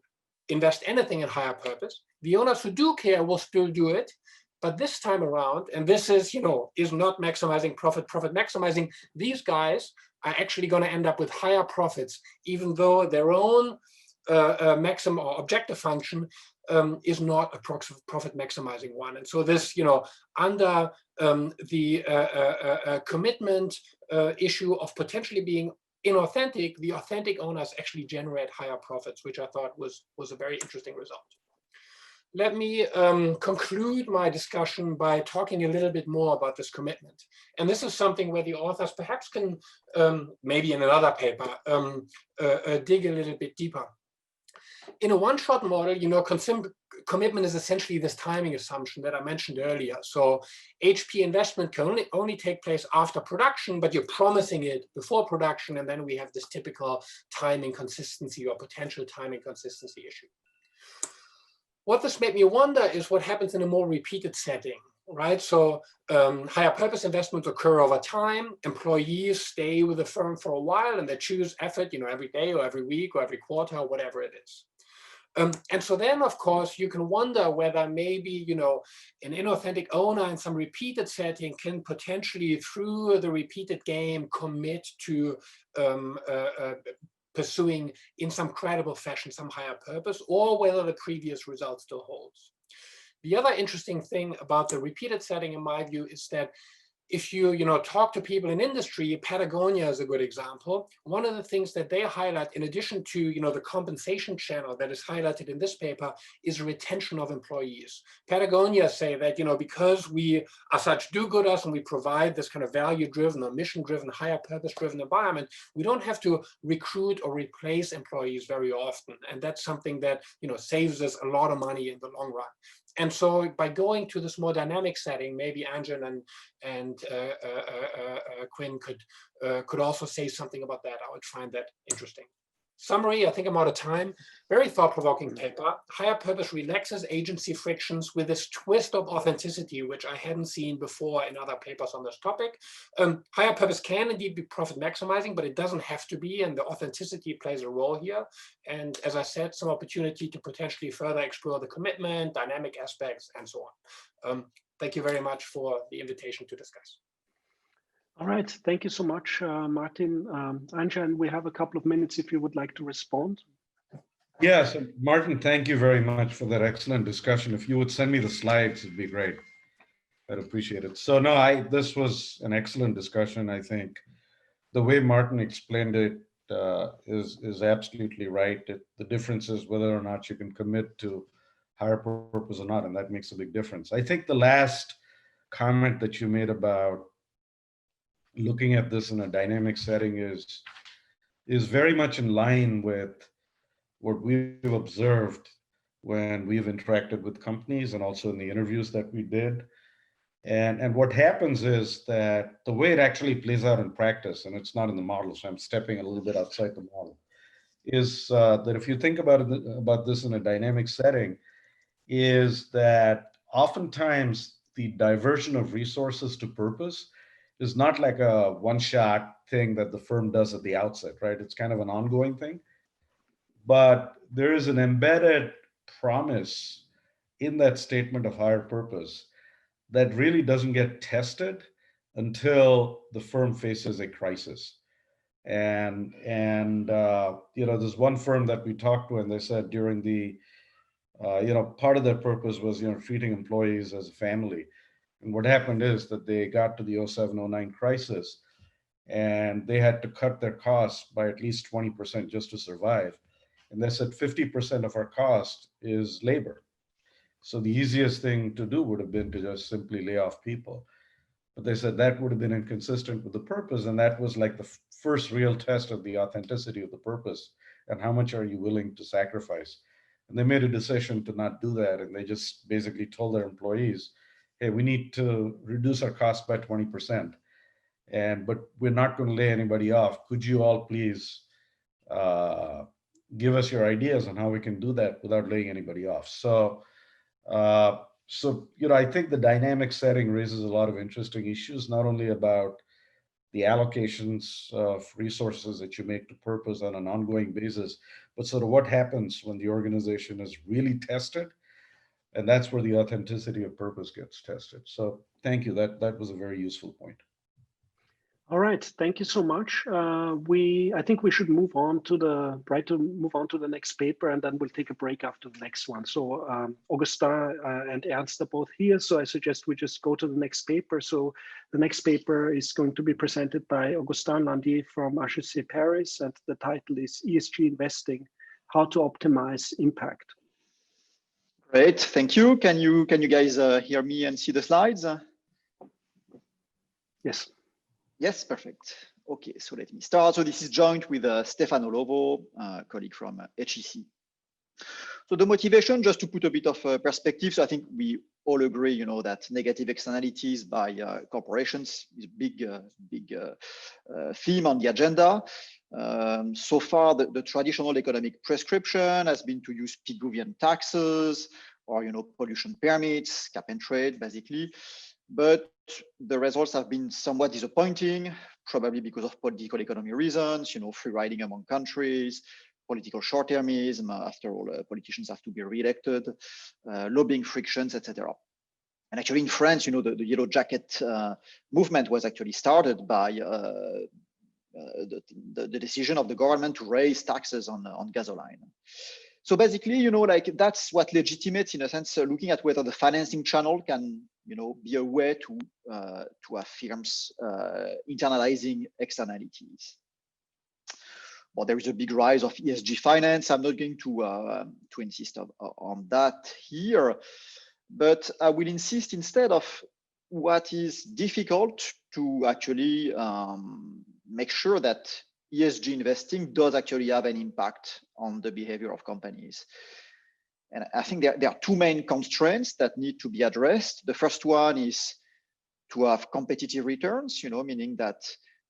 invest anything in higher purpose. The owners who do care will still do it, but this time around, and this is not maximizing profit maximizing, these guys are actually going to end up with higher profits, even though their own maximum or objective function is not a profit maximizing one. And so this, under the commitment issue of potentially being inauthentic, the authentic owners actually generate higher profits, which I thought was a very interesting result. Let me conclude my discussion by talking a little bit more about this commitment. And this is something where the authors perhaps can, maybe in another paper, dig a little bit deeper. In a one-shot model, commitment is essentially this timing assumption that I mentioned earlier. So HP investment can only take place after production, but you're promising it before production, and then we have this typical time inconsistency or potential time inconsistency issue. What this made me wonder is what happens in a more repeated setting, right? So higher purpose investments occur over time. Employees stay with the firm for a while, and they choose effort, every day or every week or every quarter or whatever it is. And so then, of course, you can wonder whether maybe, an inauthentic owner in some repeated setting can potentially, through the repeated game, commit to pursuing in some credible fashion some higher purpose, or whether the previous result still holds. The other interesting thing about the repeated setting, in my view, is that if you talk to people in industry, Patagonia is a good example. One of the things that they highlight, in addition to the compensation channel that is highlighted in this paper, is retention of employees. Patagonia say that because we are such do-gooders and we provide this kind of value-driven or mission-driven, higher purpose-driven environment, we don't have to recruit or replace employees very often, and that's something that saves us a lot of money in the long run. And so by going to this more dynamic setting, maybe Anjan and Quinn could also say something about that. I would find that interesting. Summary, I think I'm out of time. Very thought-provoking paper. Higher purpose relaxes agency frictions with this twist of authenticity, which I hadn't seen before in other papers on this topic. Higher purpose can indeed be profit maximizing, but it doesn't have to be, and the authenticity plays a role here. And as I said, some opportunity to potentially further explore the commitment, dynamic aspects, and so on. Thank you very much for the invitation to discuss.
All right, thank you so much, Martin. Anjan, we have a couple of minutes if you would like to respond.
Yes, Martin, thank you very much for that excellent discussion. If you would send me the slides, it'd be great. I'd appreciate it. So no, this was an excellent discussion. I think the way Martin explained it is absolutely right. The difference is whether or not you can commit to higher purpose or not, and that makes a big difference. I think the last comment that you made about looking at this in a dynamic setting is very much in line with what we've observed when we've interacted with companies and also in the interviews that we did. And what happens is that the way it actually plays out in practice, and it's not in the model, so I'm stepping a little bit outside the model, is that if you think about this in a dynamic setting, is that oftentimes the diversion of resources to purpose is not like a one-shot thing that the firm does at the outset, right? It's kind of an ongoing thing. But there is an embedded promise in that statement of higher purpose that really doesn't get tested until the firm faces a crisis. And there's one firm that we talked to, and they said during the part of their purpose was treating employees as a family. And what happened is that they got to the 07-09 crisis, and they had to cut their costs by at least 20% just to survive. And they said 50% of our cost is labor. So the easiest thing to do would have been to just simply lay off people. But they said that would have been inconsistent with the purpose. And that was like the first real test of the authenticity of the purpose and how much are you willing to sacrifice. And they made a decision to not do that. And they just basically told their employees, hey, we need to reduce our costs by 20%. But we're not going to lay anybody off. Could you all please give us your ideas on how we can do that without laying anybody off? So I think the dynamic setting raises a lot of interesting issues, not only about the allocations of resources that you make to purpose on an ongoing basis, but sort of what happens when the organization is really tested. And that's where the authenticity of purpose gets tested. So thank you. That was a very useful point.
All right, thank you so much. I think we should move on to the next paper, and then we'll take a break after the next one. So Augustin and Ernst are both here, so I suggest we just go to the next paper. So the next paper is going to be presented by Augustin Landier from HEC Paris, and the title is ESG Investing: How to Optimize Impact.
Great, thank you. Can you guys hear me and see the slides?
Yes.
Yes, perfect. Okay, so let me start. So this is joint with Stefano Lovo, colleague from HEC. So the motivation, just to put a bit of perspective, so I think we all agree, that negative externalities by corporations is a big theme on the agenda. So far, the traditional economic prescription has been to use Pigouvian taxes or, pollution permits, cap and trade, basically. But the results have been somewhat disappointing, probably because of political economy reasons, free riding among countries, political short-termism. After all, politicians have to be re-elected, lobbying frictions, etc. And actually in France, the Yellow Jacket movement was actually started by the decision of the government to raise taxes on gasoline. So basically, that's what legitimates, in a sense, looking at whether the financing channel can, be a way to have firms internalizing externalities. Well, there is a big rise of ESG finance. I'm not going to insist on that here, but I will insist instead of what is difficult to actually make sure that ESG investing does actually have an impact on the behavior of companies. And I think there are two main constraints that need to be addressed. The first one is to have competitive returns, meaning that,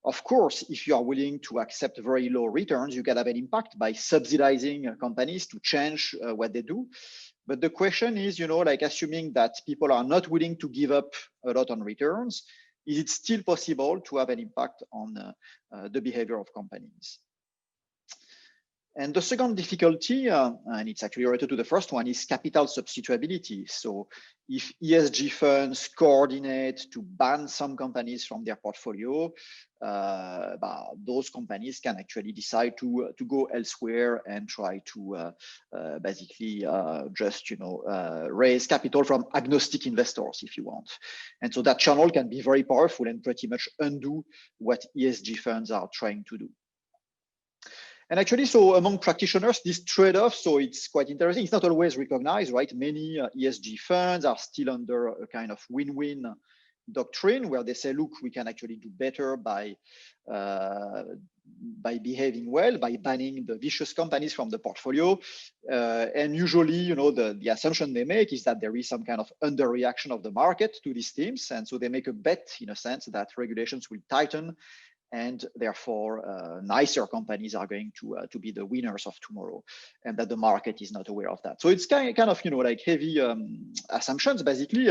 of course, if you are willing to accept very low returns, you can have an impact by subsidizing companies to change what they do. But the question is, assuming that people are not willing to give up a lot on returns, is it still possible to have an impact on the behavior of companies? And the second difficulty, and it's actually related to the first one, is capital substitutability. So if ESG funds coordinate to ban some companies from their portfolio, those companies can actually decide to go elsewhere and try to basically just raise capital from agnostic investors, if you want. And so that channel can be very powerful and pretty much undo what ESG funds are trying to do. And actually, so among practitioners, this trade-off, so it's quite interesting. It's not always recognized, right? Many ESG funds are still under a kind of win-win doctrine where they say, look, we can actually do better by behaving well, by banning the vicious companies from the portfolio. And usually, you know, the assumption they make is that there is some kind of underreaction of the market to these themes. And so they make a bet, in a sense, that regulations will tighten, and therefore nicer companies are going to be the winners of tomorrow, and that the market is not aware of that. So it's kind of, you know, like heavy assumptions basically,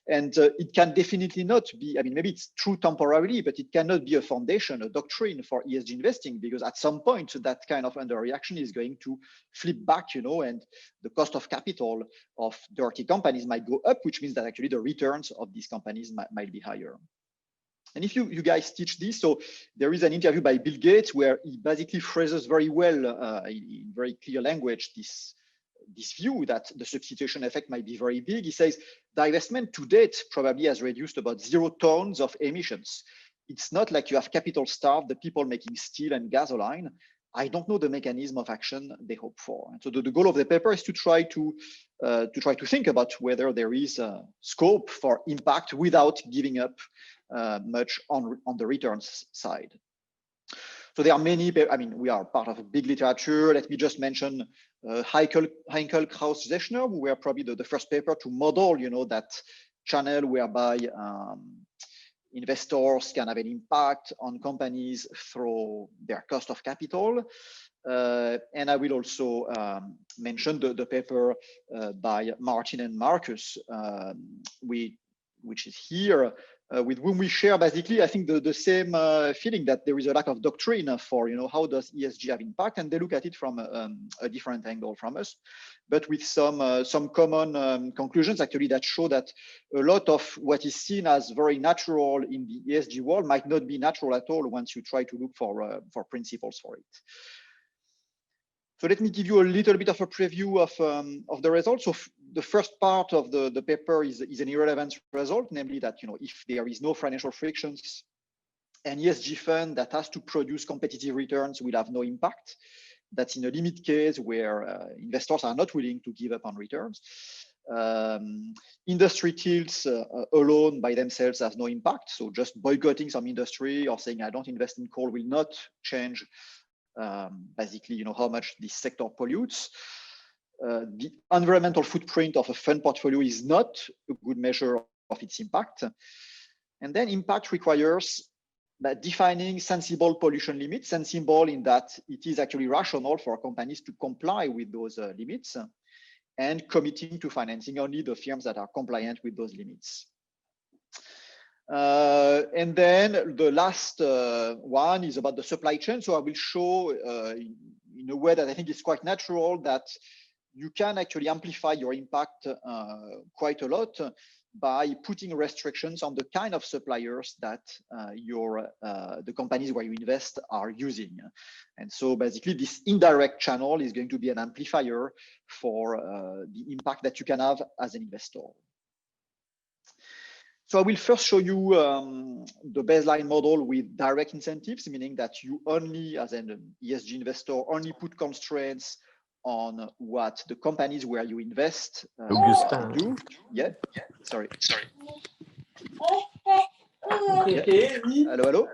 and it can definitely not be, I mean, maybe it's true temporarily, but it cannot be a foundation, a doctrine for ESG investing, because at some point that kind of underreaction is going to flip back, you know, and the cost of capital of dirty companies might go up, which means that actually the returns of these companies might be higher. And if you guys teach this, so there is an interview by Bill Gates where he basically phrases very well in very clear language this view that the substitution effect might be very big. He says divestment to date probably has reduced about 0 tons of emissions. It's not like you have capital starved, the people making steel and gasoline. I don't know the mechanism of action they hope for. And so the goal of the paper is to try to think about whether there is a scope for impact without giving up much on the returns side. So there are many, I mean, we are part of a big literature. Let me just mention Heinkel, Krauss, Zechner, who were probably the first paper to model, you know, that channel whereby investors can have an impact on companies through their cost of capital. And I will also mention the paper by Martin and Marcus, which is here, with whom we share basically, I think, the same feeling that there is a lack of doctrine for, you know, how does ESG have impact, and they look at it from a different angle from us, but with some common conclusions actually that show that a lot of what is seen as very natural in the ESG world might not be natural at all once you try to look for principles for it. So let me give you a little bit of a preview of the results. So the first part of the paper is an irrelevance result, namely that, you know, if there is no financial frictions, an ESG fund that has to produce competitive returns will have no impact. That's in a limit case where investors are not willing to give up on returns. Industry tilts alone by themselves has no impact. So just boycotting some industry or saying I don't invest in coal will not change basically, you know, how much this sector pollutes. The environmental footprint of a fund portfolio is not a good measure of its impact. And then impact requires defining sensible pollution limits, sensible in that it is actually rational for companies to comply with those limits, and committing to financing only the firms that are compliant with those limits. And then the last one is about the supply chain. So I will show in a way that I think is quite natural that you can actually amplify your impact quite a lot by putting restrictions on the kind of suppliers that the companies where you invest are using. And so basically this indirect channel is going to be an amplifier for the impact that you can have as an investor. So I will first show you the baseline model with direct incentives, meaning that you only, as an ESG investor, only put constraints on what the companies where you invest do. Yeah, sorry. Yeah. Hello.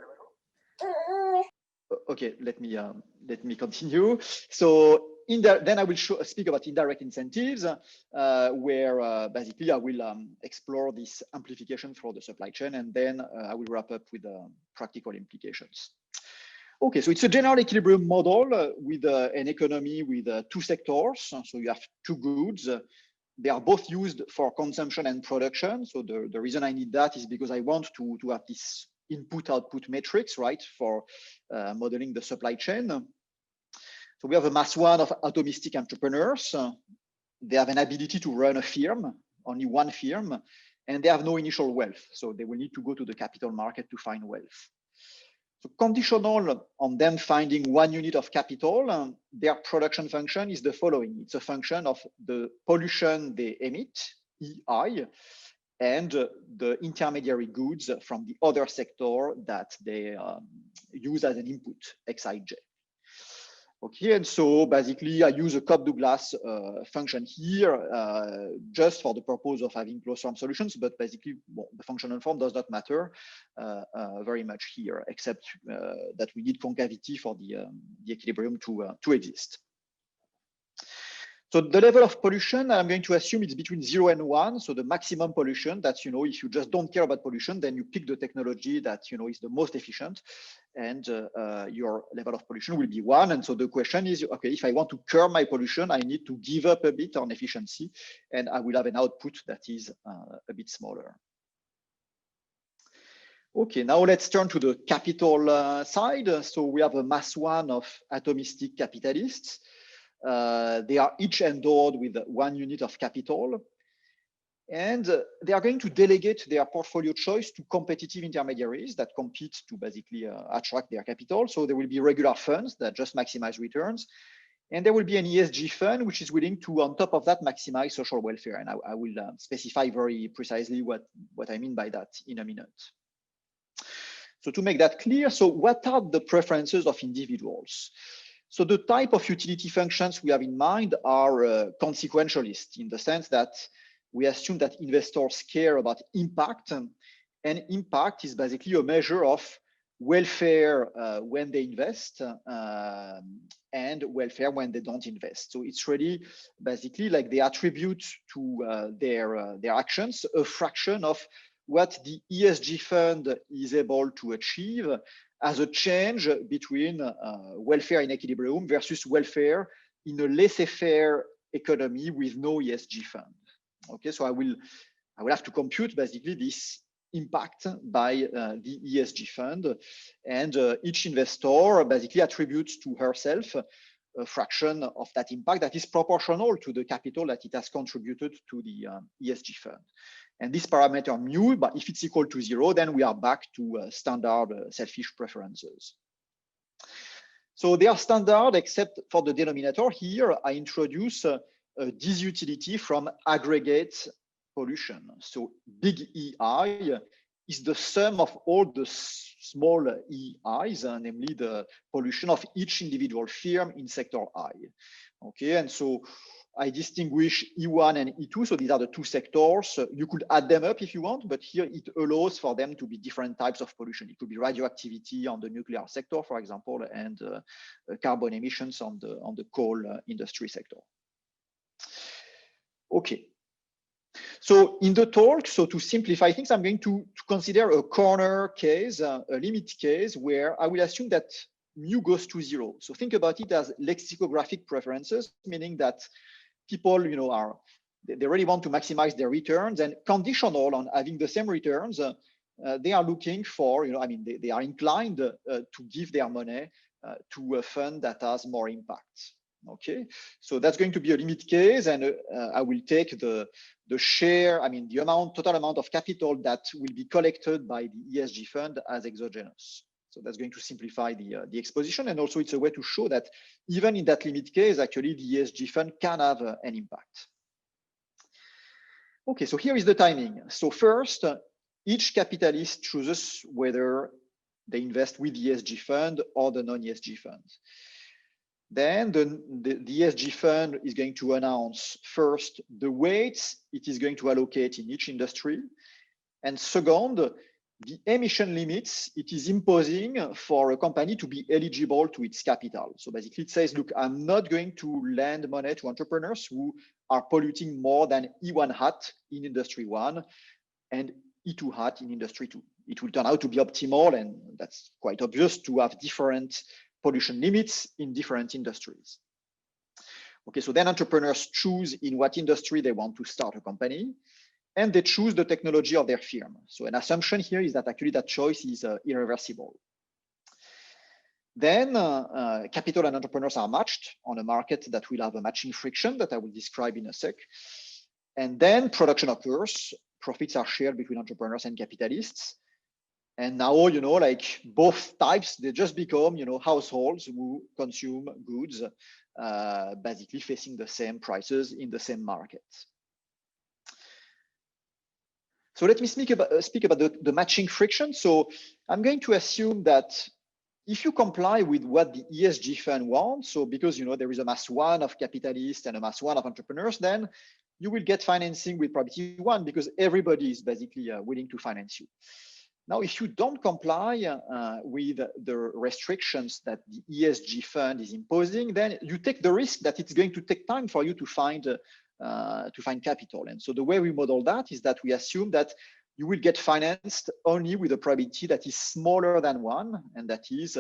Okay, let me continue. So then I will speak about indirect incentives, where basically I will explore this amplification for the supply chain, and then I will wrap up with practical implications. Okay, so it's a general equilibrium model with an economy with 2 sectors. So you have 2 goods. They are both used for consumption and production. So the reason I need that is because I want to have this input-output matrix, right, for modeling the supply chain. So we have a mass 1 of atomistic entrepreneurs. They have an ability to run a firm, only one firm, and they have no initial wealth. So they will need to go to the capital market to find wealth. So conditional on them finding 1 unit of capital, their production function is the following. It's a function of the pollution they emit, EI, and the intermediary goods from the other sector that they use as an input, XIJ. Okay, and so basically I use a Cobb-Douglas function here just for the purpose of having closed form solutions, but basically well, the functional form does not matter very much here, except that we need concavity for the equilibrium to exist. So the level of pollution, I'm going to assume it's between 0 and 1. So the maximum pollution, that's, you know, if you just don't care about pollution, then you pick the technology that, you know, is the most efficient, and your level of pollution will be 1. And so the question is, okay, if I want to curb my pollution, I need to give up a bit on efficiency, and I will have an output that is a bit smaller. Okay, now let's turn to the capital side. So we have a mass 1 of atomistic capitalists. They are each endowed with 1 unit of capital, and they are going to delegate their portfolio choice to competitive intermediaries that compete to basically attract their capital. So there will be regular funds that just maximize returns, and there will be an ESG fund which is willing to, on top of that, maximize social welfare. And I will specify very precisely what I mean by that in a minute. So to make that clear, so what are the preferences of individuals? So the type of utility functions we have in mind are consequentialist, in the sense that we assume that investors care about impact, and impact is basically a measure of welfare when they invest and welfare when they don't invest. So it's really basically like they attribute to their actions a fraction of what the ESG fund is able to achieve as a change between welfare in equilibrium versus welfare in a laissez-faire economy with no ESG fund. Okay, so I will have to compute basically this impact by the ESG fund, and each investor basically attributes to herself a fraction of that impact that is proportional to the capital that it has contributed to the ESG fund. And this parameter mu, but if it's equal to 0, then we are back to standard selfish preferences. So they are standard, except for the denominator here. I introduce a disutility from aggregate pollution. So big EI is the sum of all the small EIs, namely the pollution of each individual firm in sector I. Okay, and so I distinguish E1 and E2, so these are the 2 sectors. You could add them up if you want, but here it allows for them to be different types of pollution. It could be radioactivity on the nuclear sector, for example, and carbon emissions on the coal industry sector. Okay. So in the talk, so to simplify things, I'm going to consider a corner case, a limit case, where I will assume that mu goes to 0. So think about it as lexicographic preferences, meaning that people, you know, they really want to maximize their returns, and conditional on having the same returns, they are looking for, you know, I mean, they are inclined to give their money to a fund that has more impact. Okay, so that's going to be a limit case, and I will take the share, I mean, the total amount of capital that will be collected by the ESG fund as exogenous. So that's going to simplify the exposition, and also it's a way to show that even in that limit case, actually the ESG fund can have an impact. Okay, so here is the timing. So first, each capitalist chooses whether they invest with the ESG fund or the non-ESG fund. Then the ESG fund is going to announce first the weights it is going to allocate in each industry, and second, the emission limits it is imposing for a company to be eligible to its capital. So basically it says, look, I'm not going to lend money to entrepreneurs who are polluting more than E1 hat in industry 1 and E2 hat in industry 2. It will turn out to be optimal, and that's quite obvious, to have different pollution limits in different industries. Okay, so then entrepreneurs choose in what industry they want to start a company, and they choose the technology of their firm. So an assumption here is that actually that choice is irreversible. Then capital and entrepreneurs are matched on a market that will have a matching friction that I will describe in a sec. And then production occurs, profits are shared between entrepreneurs and capitalists. And now, you know, like both types, they just become, you know, households who consume goods, basically facing the same prices in the same market. So let me speak about the matching friction. So I'm going to assume that if you comply with what the ESG fund wants, so because there is a mass 1 of capitalists and a mass 1 of entrepreneurs, then you will get financing with probability 1 because everybody is basically willing to finance you. Now, if you don't comply with the restrictions that the ESG fund is imposing, then you take the risk that it's going to take time for you to find capital. And so the way we model that is that we assume that you will get financed only with a probability that is smaller than 1, and that is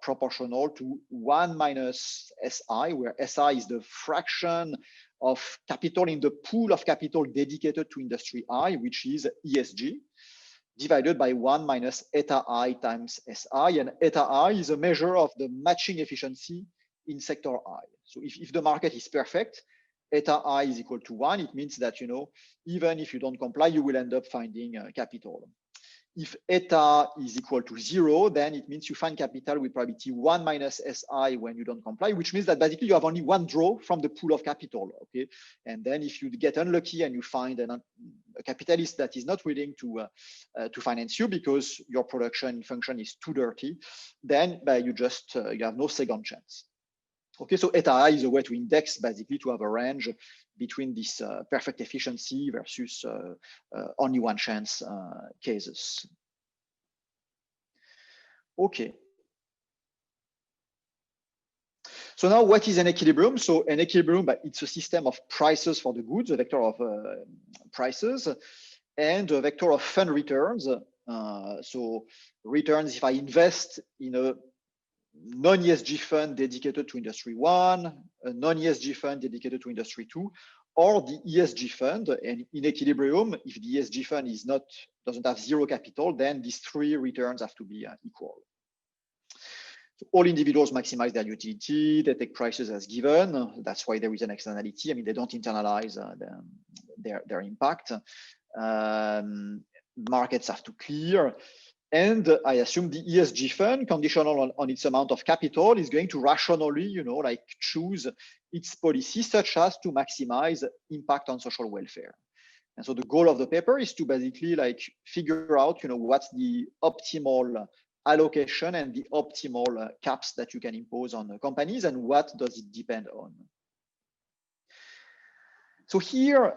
proportional to 1 minus SI, where SI is the fraction of capital in the pool of capital dedicated to industry I, which is ESG, divided by 1 minus eta I times SI. And eta I is a measure of the matching efficiency in sector I. So if the market is perfect, eta I is equal to 1. It means that, even if you don't comply, you will end up finding capital. If eta is equal to 0, then it means you find capital with probability 1 minus SI when you don't comply, which means that basically you have only one draw from the pool of capital, okay? And then if you get unlucky and you find a capitalist that is not willing to finance you because your production function is too dirty, then you have no second chance. Okay, so eta I is a way to index, basically to have a range between this perfect efficiency versus only one chance cases. Okay. So now what is an equilibrium? So an equilibrium, it's a system of prices for the goods, a vector of prices, and a vector of fund returns. So returns, if I invest in a non-ESG fund dedicated to industry 1, a non-ESG fund dedicated to industry 2, or the ESG fund. And in equilibrium, if the ESG fund doesn't have 0 capital, then these 3 returns have to be equal. So all individuals maximize their utility, they take prices as given. That's why there is an externality. I mean, they don't internalize their impact. Markets have to clear. And I assume the ESG fund, conditional on its amount of capital, is going to rationally, choose its policy such as to maximize impact on social welfare. And so the goal of the paper is to basically figure out, what's the optimal allocation and the optimal caps that you can impose on the companies and what does it depend on. So here,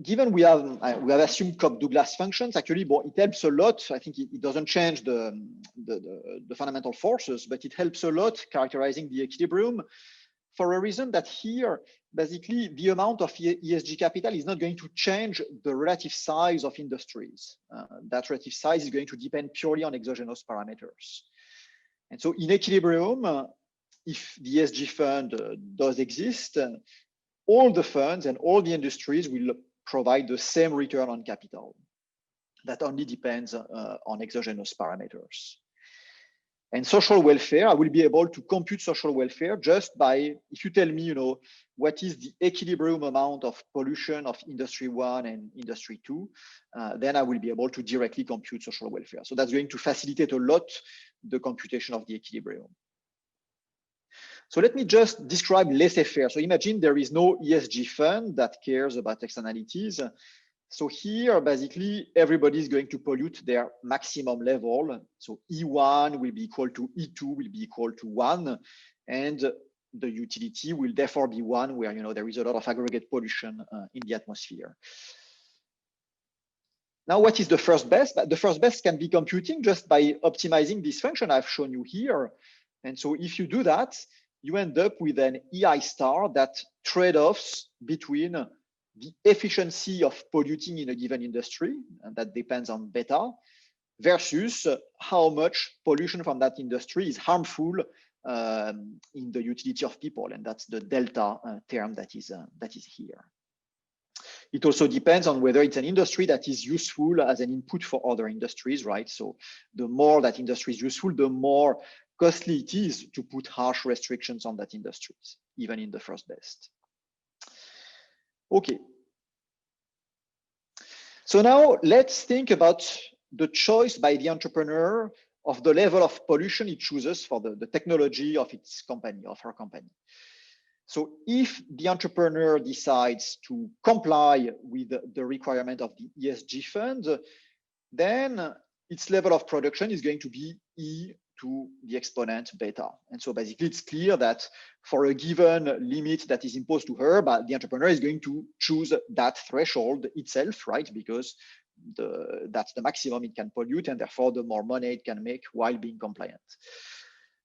given we have assumed Cobb-Douglas functions, actually, it helps a lot. I think it doesn't change the fundamental forces, but it helps a lot characterizing the equilibrium for a reason that here, basically, the amount of ESG capital is not going to change the relative size of industries. That relative size is going to depend purely on exogenous parameters. And so in equilibrium, if the ESG fund does exist, all the funds and all the industries will provide the same return on capital. That only depends on exogenous parameters. And social welfare, I will be able to compute social welfare just by, if you tell me, what is the equilibrium amount of pollution of industry 1 and industry 2, then I will be able to directly compute social welfare. So that's going to facilitate a lot the computation of the equilibrium. So let me just describe laissez-faire. So imagine there is no ESG fund that cares about externalities. So here, basically, everybody is going to pollute their maximum level. So E1 will be equal to E2 will be equal to 1. And the utility will therefore be 1, where there is a lot of aggregate pollution in the atmosphere. Now, what is the first best? The first best can be computing just by optimizing this function I've shown you here. And so if you do that, you end up with an EI star that trade-offs between the efficiency of polluting in a given industry, and that depends on beta, versus how much pollution from that industry is harmful in the utility of people. And that's the delta term that is here. It also depends on whether it's an industry that is useful as an input for other industries, right? So the more that industry is useful, the more costly it is to put harsh restrictions on that industry, even in the first best. Okay. So now let's think about the choice by the entrepreneur of the level of pollution it chooses for the technology of its company, of her company. So if the entrepreneur decides to comply with the requirement of the ESG fund, then its level of production is going to be E to the exponent beta. And so basically it's clear that for a given limit that is imposed to her, but the entrepreneur is going to choose that threshold itself, right? Because that's the maximum it can pollute, and therefore the more money it can make while being compliant.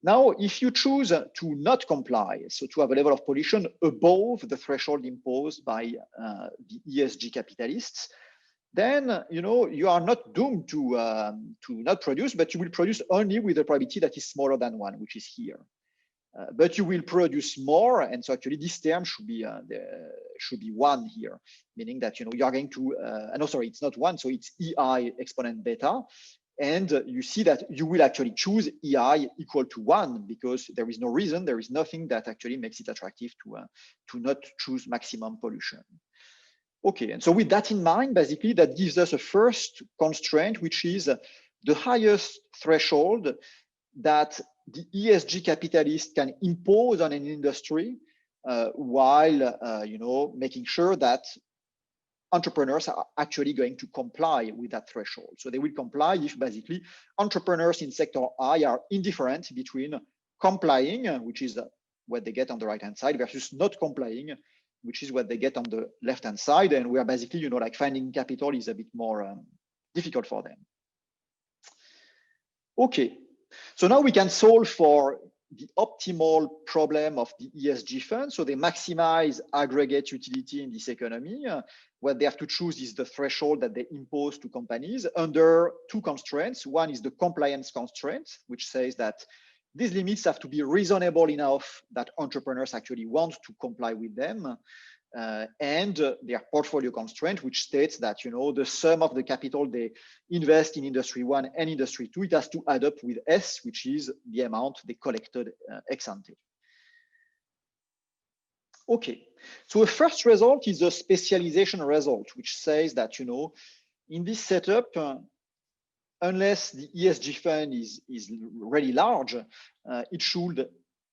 Now, if you choose to not comply, so to have a level of pollution above the threshold imposed by the ESG capitalists, then you are not doomed to not produce, but you will produce only with a probability that is smaller than 1, which is here. But you will produce more, and so actually this term should be 1 here, meaning that you are going to no, sorry, it's not 1, so it's EI exponent beta. And you see that you will actually choose EI equal to 1 because there is no reason, there is nothing that actually makes it attractive to not choose maximum pollution. Okay, and so with that in mind, basically that gives us a first constraint, which is the highest threshold that the ESG capitalist can impose on an industry while making sure that entrepreneurs are actually going to comply with that threshold. So they will comply if basically entrepreneurs in sector I are indifferent between complying, which is what they get on the right-hand side, versus not complying, which is what they get on the left-hand side. And we are basically, like finding capital is a bit more difficult for them. Okay, so now we can solve for the optimal problem of the ESG fund. So they maximize aggregate utility in this economy. What they have to choose is the threshold that they impose to companies under 2 constraints. One is the compliance constraint, which says that these limits have to be reasonable enough that entrepreneurs actually want to comply with them. And their portfolio constraint, which states that the sum of the capital they invest in industry 1 and industry 2, it has to add up with S, which is the amount they collected ex ante. Okay, so the first result is a specialization result, which says that in this setup, unless the ESG fund is really large, it should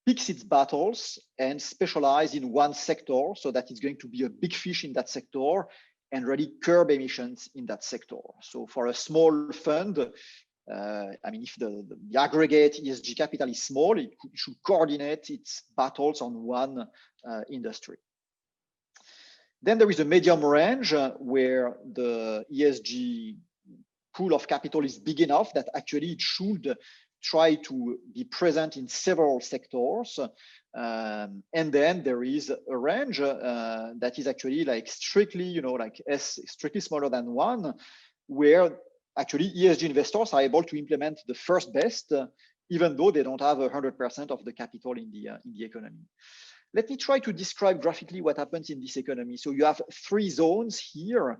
picks its battles and specialize in one sector so that it's going to be a big fish in that sector and really curb emissions in that sector. So for a small fund, if the aggregate ESG capital is small, it should coordinate its battles on one industry. Then there is a medium range where the ESG pool of capital is big enough that actually it should try to be present in several sectors. And then there is a range that is actually like strictly, strictly smaller than 1, where actually ESG investors are able to implement the first best, even though they don't have 100% of the capital in the economy. Let me try to describe graphically what happens in this economy. So you have 3 zones here.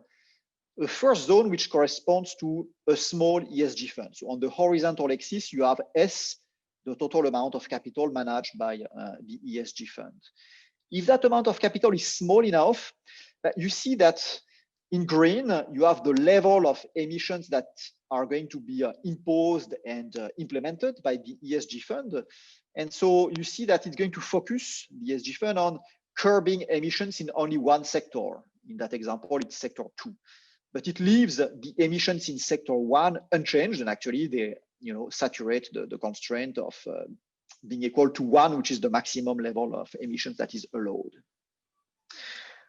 The first zone, which corresponds to a small ESG fund. So on the horizontal axis, you have S, the total amount of capital managed by the ESG fund. If that amount of capital is small enough, you see that in green, you have the level of emissions that are going to be imposed and implemented by the ESG fund. And so you see that it's going to focus the ESG fund on curbing emissions in only one sector. In that example, it's sector 2. But it leaves the emissions in sector 1 unchanged, and actually they saturate the constraint of being equal to 1, which is the maximum level of emissions that is allowed.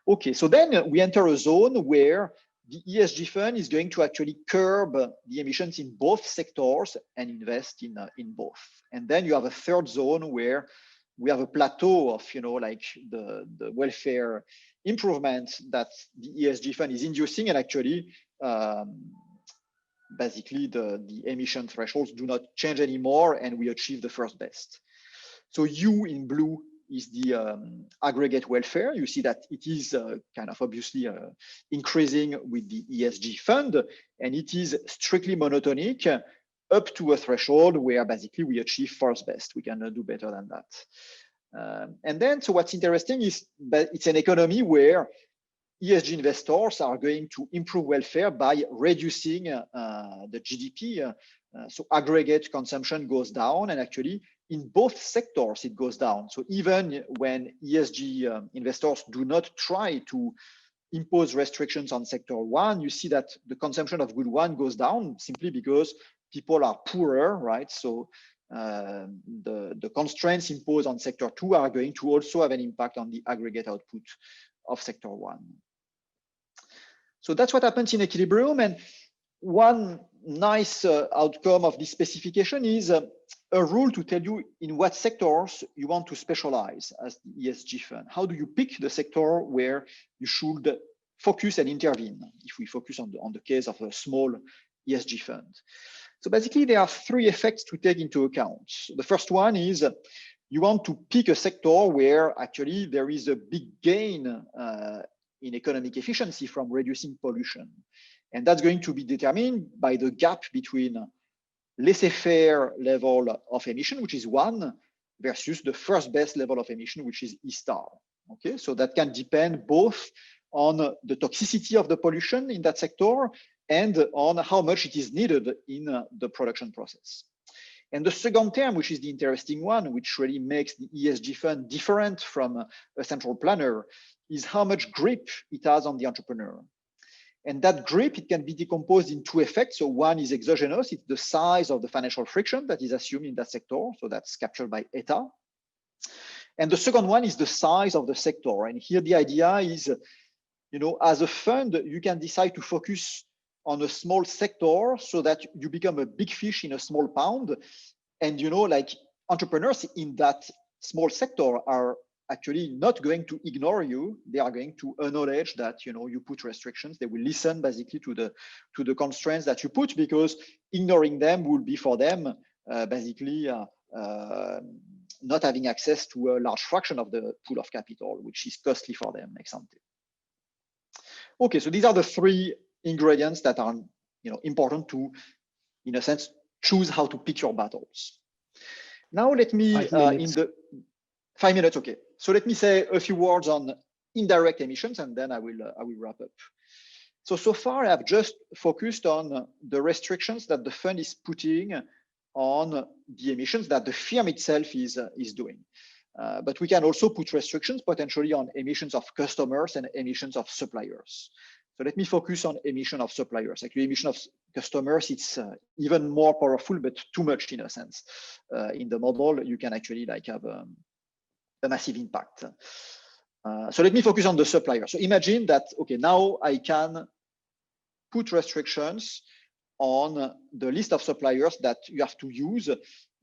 Okay, so then we enter a zone where the ESG fund is going to actually curb the emissions in both sectors and invest in both. And then you have a third zone where we have a plateau of the welfare improvement that the ESG fund is inducing, and actually basically the emission thresholds do not change anymore, and we achieve the first best. So U in blue is the aggregate welfare. You see that it is kind of obviously increasing with the ESG fund, and it is strictly monotonic up to a threshold where basically we achieve first best. We cannot do better than that. And then, so what's interesting is that it's an economy where ESG investors are going to improve welfare by reducing the GDP. So aggregate consumption goes down, and actually in both sectors it goes down. So even when ESG investors do not try to impose restrictions on sector 1, you see that the consumption of good 1 goes down simply because people are poorer, right? So the constraints imposed on sector 2 are going to also have an impact on the aggregate output of sector 1. So that's what happens in equilibrium. And one nice outcome of this specification is a rule to tell you in what sectors you want to specialize as the ESG fund. How do you pick the sector where you should focus and intervene, if we focus on the case of a small ESG fund? So basically, there are three effects to take into account. The first one is you want to pick a sector where actually there is a big gain in economic efficiency from reducing pollution. And that's going to be determined by the gap between laissez-faire level of emission, which is 1, versus the first best level of emission, which is E star. Okay, so that can depend both on the toxicity of the pollution in that sector and on how much it is needed in the production process. And the second term, which is the interesting one, which really makes the ESG fund different from a central planner, is how much grip it has on the entrepreneur. And that grip, it can be decomposed in two effects. So one is exogenous, it's the size of the financial friction that is assumed in that sector. So that's captured by eta. And the second one is the size of the sector. And here the idea is, you know, as a fund, you can decide to focus on a small sector so that you become a big fish in a small pond. And, you know, like entrepreneurs in that small sector are actually not going to ignore you. They are going to acknowledge that, you know, you put restrictions. They will listen basically to the constraints that you put, because ignoring them will be for them basically not having access to a large fraction of the pool of capital, which is costly for them ex ante. Okay, so these are the three ingredients that are, you know, important to, in a sense, choose how to pick your battles. Now let me in the 5 minutes, okay. So let me say a few words on indirect emissions, and then I will wrap up. So far I've just focused on the restrictions that the fund is putting on the emissions that the firm itself is doing. But we can also put restrictions potentially on emissions of customers and emissions of suppliers. So let me focus on emission of suppliers. Actually, emission of customers, it's even more powerful, but too much in a sense. In the model, you can actually like have a massive impact. So let me focus on the supplier. So imagine that, okay, now I can put restrictions on the list of suppliers that you have to use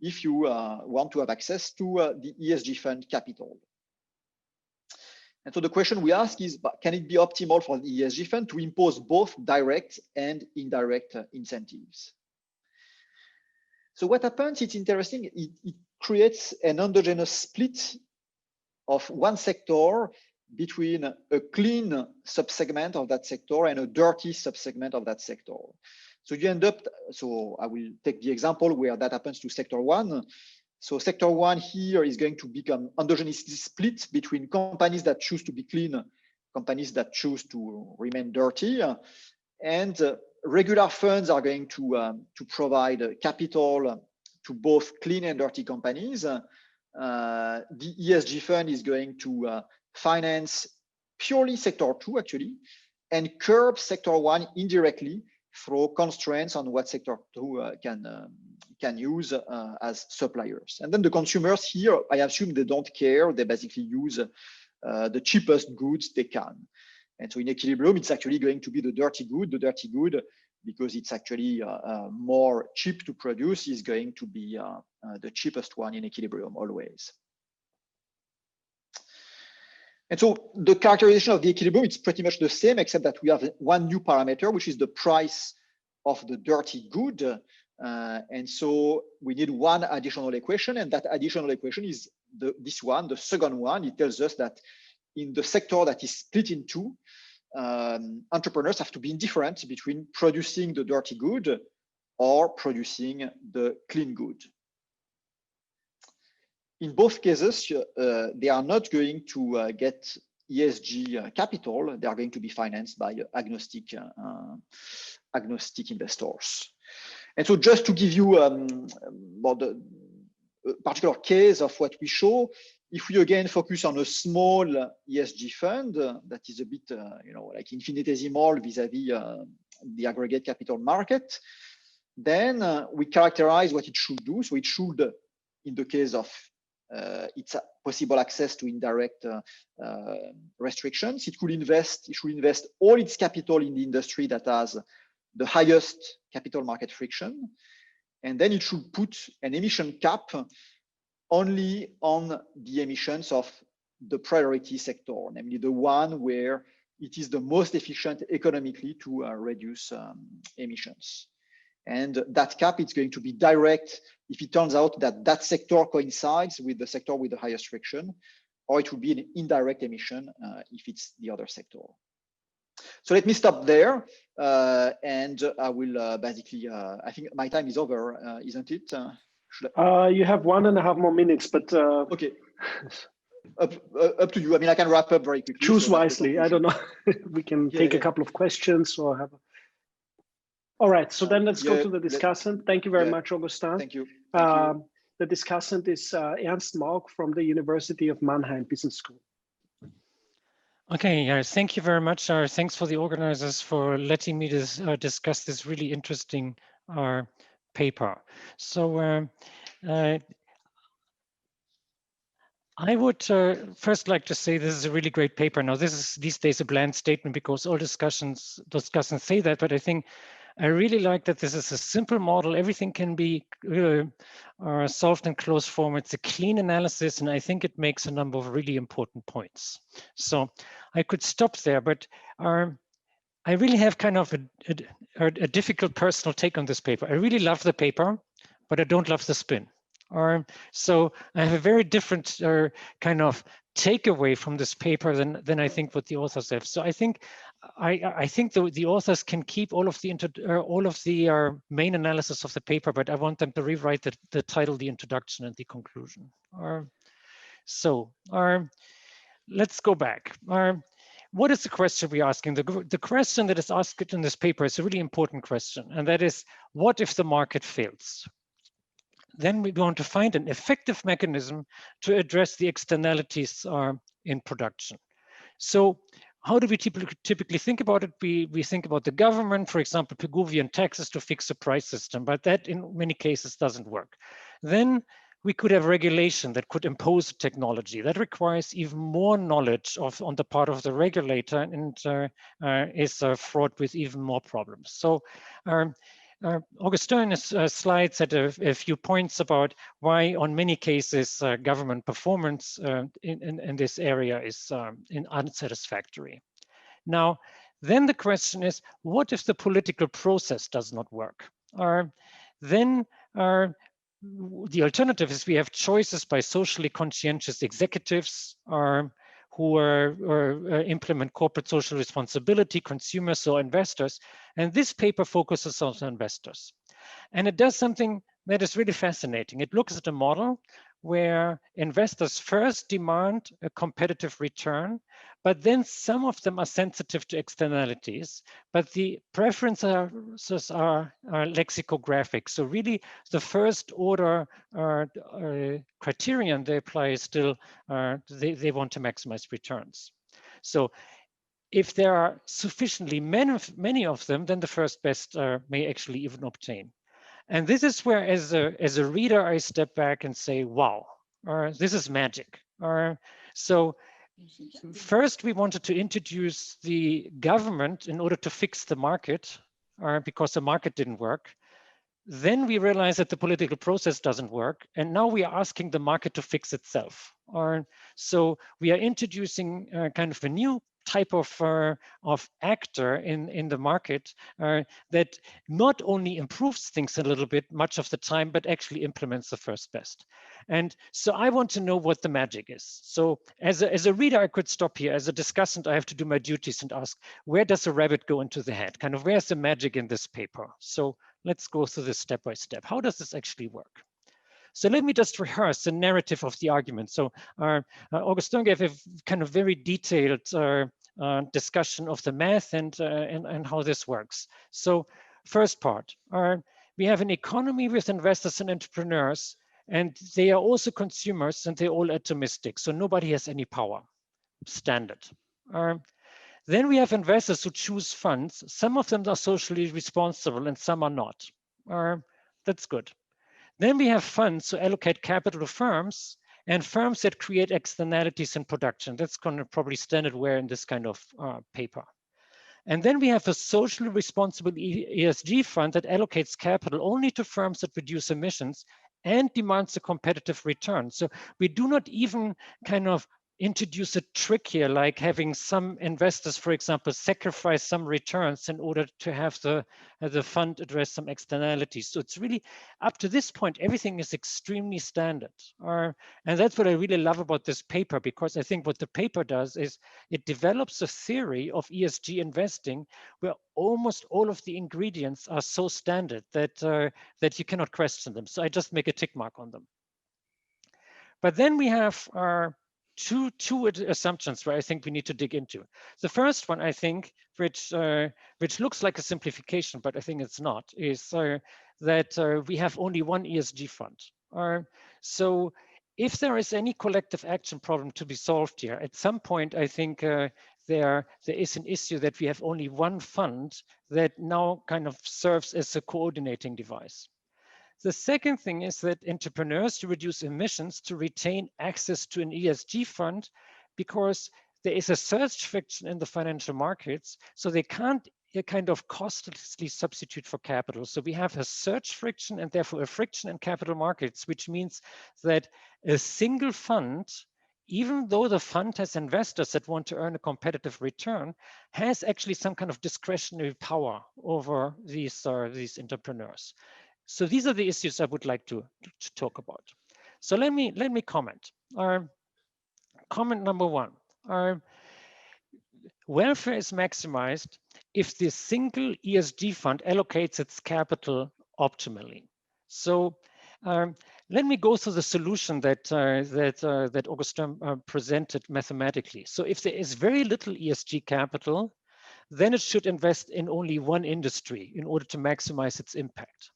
if you want to have access to the ESG fund capital. And so the question we ask is, can it be optimal for the ESG fund to impose both direct and indirect incentives? So what happens, it's interesting, it creates an endogenous split of one sector between a clean subsegment of that sector and a dirty subsegment of that sector. So you end up, so I will take the example where that happens to sector 1. So sector 1 here is going to become endogenously split between companies that choose to be clean, companies that choose to remain dirty, and regular funds are going to provide capital to both clean and dirty companies. The ESG fund is going to finance purely sector 2 actually, and curb sector 1 indirectly through constraints on what sector 2 can use as suppliers. And then the consumers here, I assume they don't care. They basically use the cheapest goods they can. And so in equilibrium, it's actually going to be the dirty good, because it's actually more cheap to produce, is going to be the cheapest one in equilibrium always. And so the characterization of the equilibrium, it's pretty much the same, except that we have one new parameter, which is the price of the dirty good. And so we need one additional equation, and that additional equation is this one, the second one. It tells us that in the sector that is split in two, entrepreneurs have to be indifferent between producing the dirty good or producing the clean good. In both cases, they are not going to get ESG capital. They are going to be financed by agnostic investors. And so just to give you the particular case of what we show, if we again focus on a small ESG fund that is a bit, like infinitesimal vis-a-vis the aggregate capital market, Then we characterize what it should do. So it should, in the case of its possible access to indirect restrictions, it should invest all its capital in the industry that has the highest capital market friction. And then it should put an emission cap only on the emissions of the priority sector, namely the one where it is the most efficient economically to reduce emissions. And that cap is going to be direct if it turns out that that sector coincides with the sector with the highest friction, or it will be an indirect emission if it's the other sector. So let me stop there, and I will basically, I think my time is over, isn't it?
You have 1.5 more minutes, but
okay. Up to you. I mean, I can wrap up very quickly.
Choose wisely. I don't know. We can take a couple of questions or have. All right. So then let's go to the discussant. Thank you very much, Augustin.
Thank you.
The discussant is Ernst Maug from the University of Mannheim Business School.
Okay, thank you very much. Thanks for the organizers for letting me discuss this really interesting paper. So I would first like to say this is a really great paper. Now, this is these days a bland statement because all discussants say that, but I think I really like that this is a simple model. Everything can be solved in closed form. It's a clean analysis, and I think it makes a number of really important points. So I could stop there, but I really have kind of a difficult personal take on this paper. I really love the paper, but I don't love the spin. So I have a very different kind of takeaway from this paper than I think what the authors have. So I think the authors can keep all of the main analysis of the paper, but I want them to rewrite the title, the introduction, and the conclusion. So let's go back. What is the question we're asking? The question that is asked in this paper is a really important question, and that is, what if the market fails? Then we want to find an effective mechanism to address the externalities in production. So how do we typically think about it? We think about the government, for example, Pigouvian taxes to fix the price system, but that in many cases doesn't work. Then we could have regulation that could impose technology. That requires even more knowledge on the part of the regulator and is fraught with even more problems. So Augustin's slides had a few points about why, on many cases, government performance in this area is unsatisfactory. Now, then the question is, what if the political process does not work? Then the alternative is we have choices by socially conscientious executives who implement corporate social responsibility, consumers or investors. And this paper focuses on investors. And it does something that is really fascinating. It looks at a model where investors first demand a competitive return, but then some of them are sensitive to externalities, but the preferences are lexicographic. So really the first order criterion they apply is still, they want to maximize returns. So if there are sufficiently many of them, then the first best may actually even obtain. And this is where, as a reader, I step back and say, wow, this is magic. So first, we wanted to introduce the government in order to fix the market, because the market didn't work. Then we realized that the political process doesn't work. And now we are asking the market to fix itself. So we are introducing kind of a new type of actor in the market that not only improves things a little bit much of the time, but actually implements the first best. And so I want to know what the magic is. So as a reader, I could stop here. As a discussant, I have to do my duties and ask, where does a rabbit go into the hat? Kind of where's the magic in this paper? So let's go through this step by step. How does this actually work? So let me just rehearse the narrative of the argument. So Augustin gave a kind of very detailed discussion of the math and how this works. So first part, we have an economy with investors and entrepreneurs, and they are also consumers, and they're all atomistic. So nobody has any power, standard. Then we have investors who choose funds. Some of them are socially responsible and some are not. That's good. Then we have funds to allocate capital to firms and firms that create externalities in production. That's going to probably standard wear in this kind of paper. And then we have a socially responsible ESG fund that allocates capital only to firms that reduce emissions and demands a competitive return. So we do not even kind of introduce a trick here, like having some investors, for example, sacrifice some returns in order to have the fund address some externalities. So it's really, up to this point, everything is extremely standard. And that's what I really love about this paper, because I think what the paper does is it develops a theory of ESG investing where almost all of the ingredients are so standard that, that you cannot question them. So I just make a tick mark on them. But then we have our two assumptions where I think we need to dig into. The first one, I think, which looks like a simplification, but I think it's not, is that we have only one ESG fund. So if there is any collective action problem to be solved here, at some point, I think there is an issue that we have only one fund that now kind of serves as a coordinating device. The second thing is that entrepreneurs to reduce emissions to retain access to an ESG fund, because there is a surge friction in the financial markets, so they can't kind of costlessly substitute for capital. So we have a surge friction and therefore a friction in capital markets, which means that a single fund, even though the fund has investors that want to earn a competitive return, has actually some kind of discretionary power over these entrepreneurs. So these are the issues I would like to talk about. So let me comment. Comment number one. Welfare is maximized if the single ESG fund allocates its capital optimally. So let me go through the solution that Augustin presented mathematically. So if there is very little ESG capital, then it should invest in only one industry in order to maximize its impact.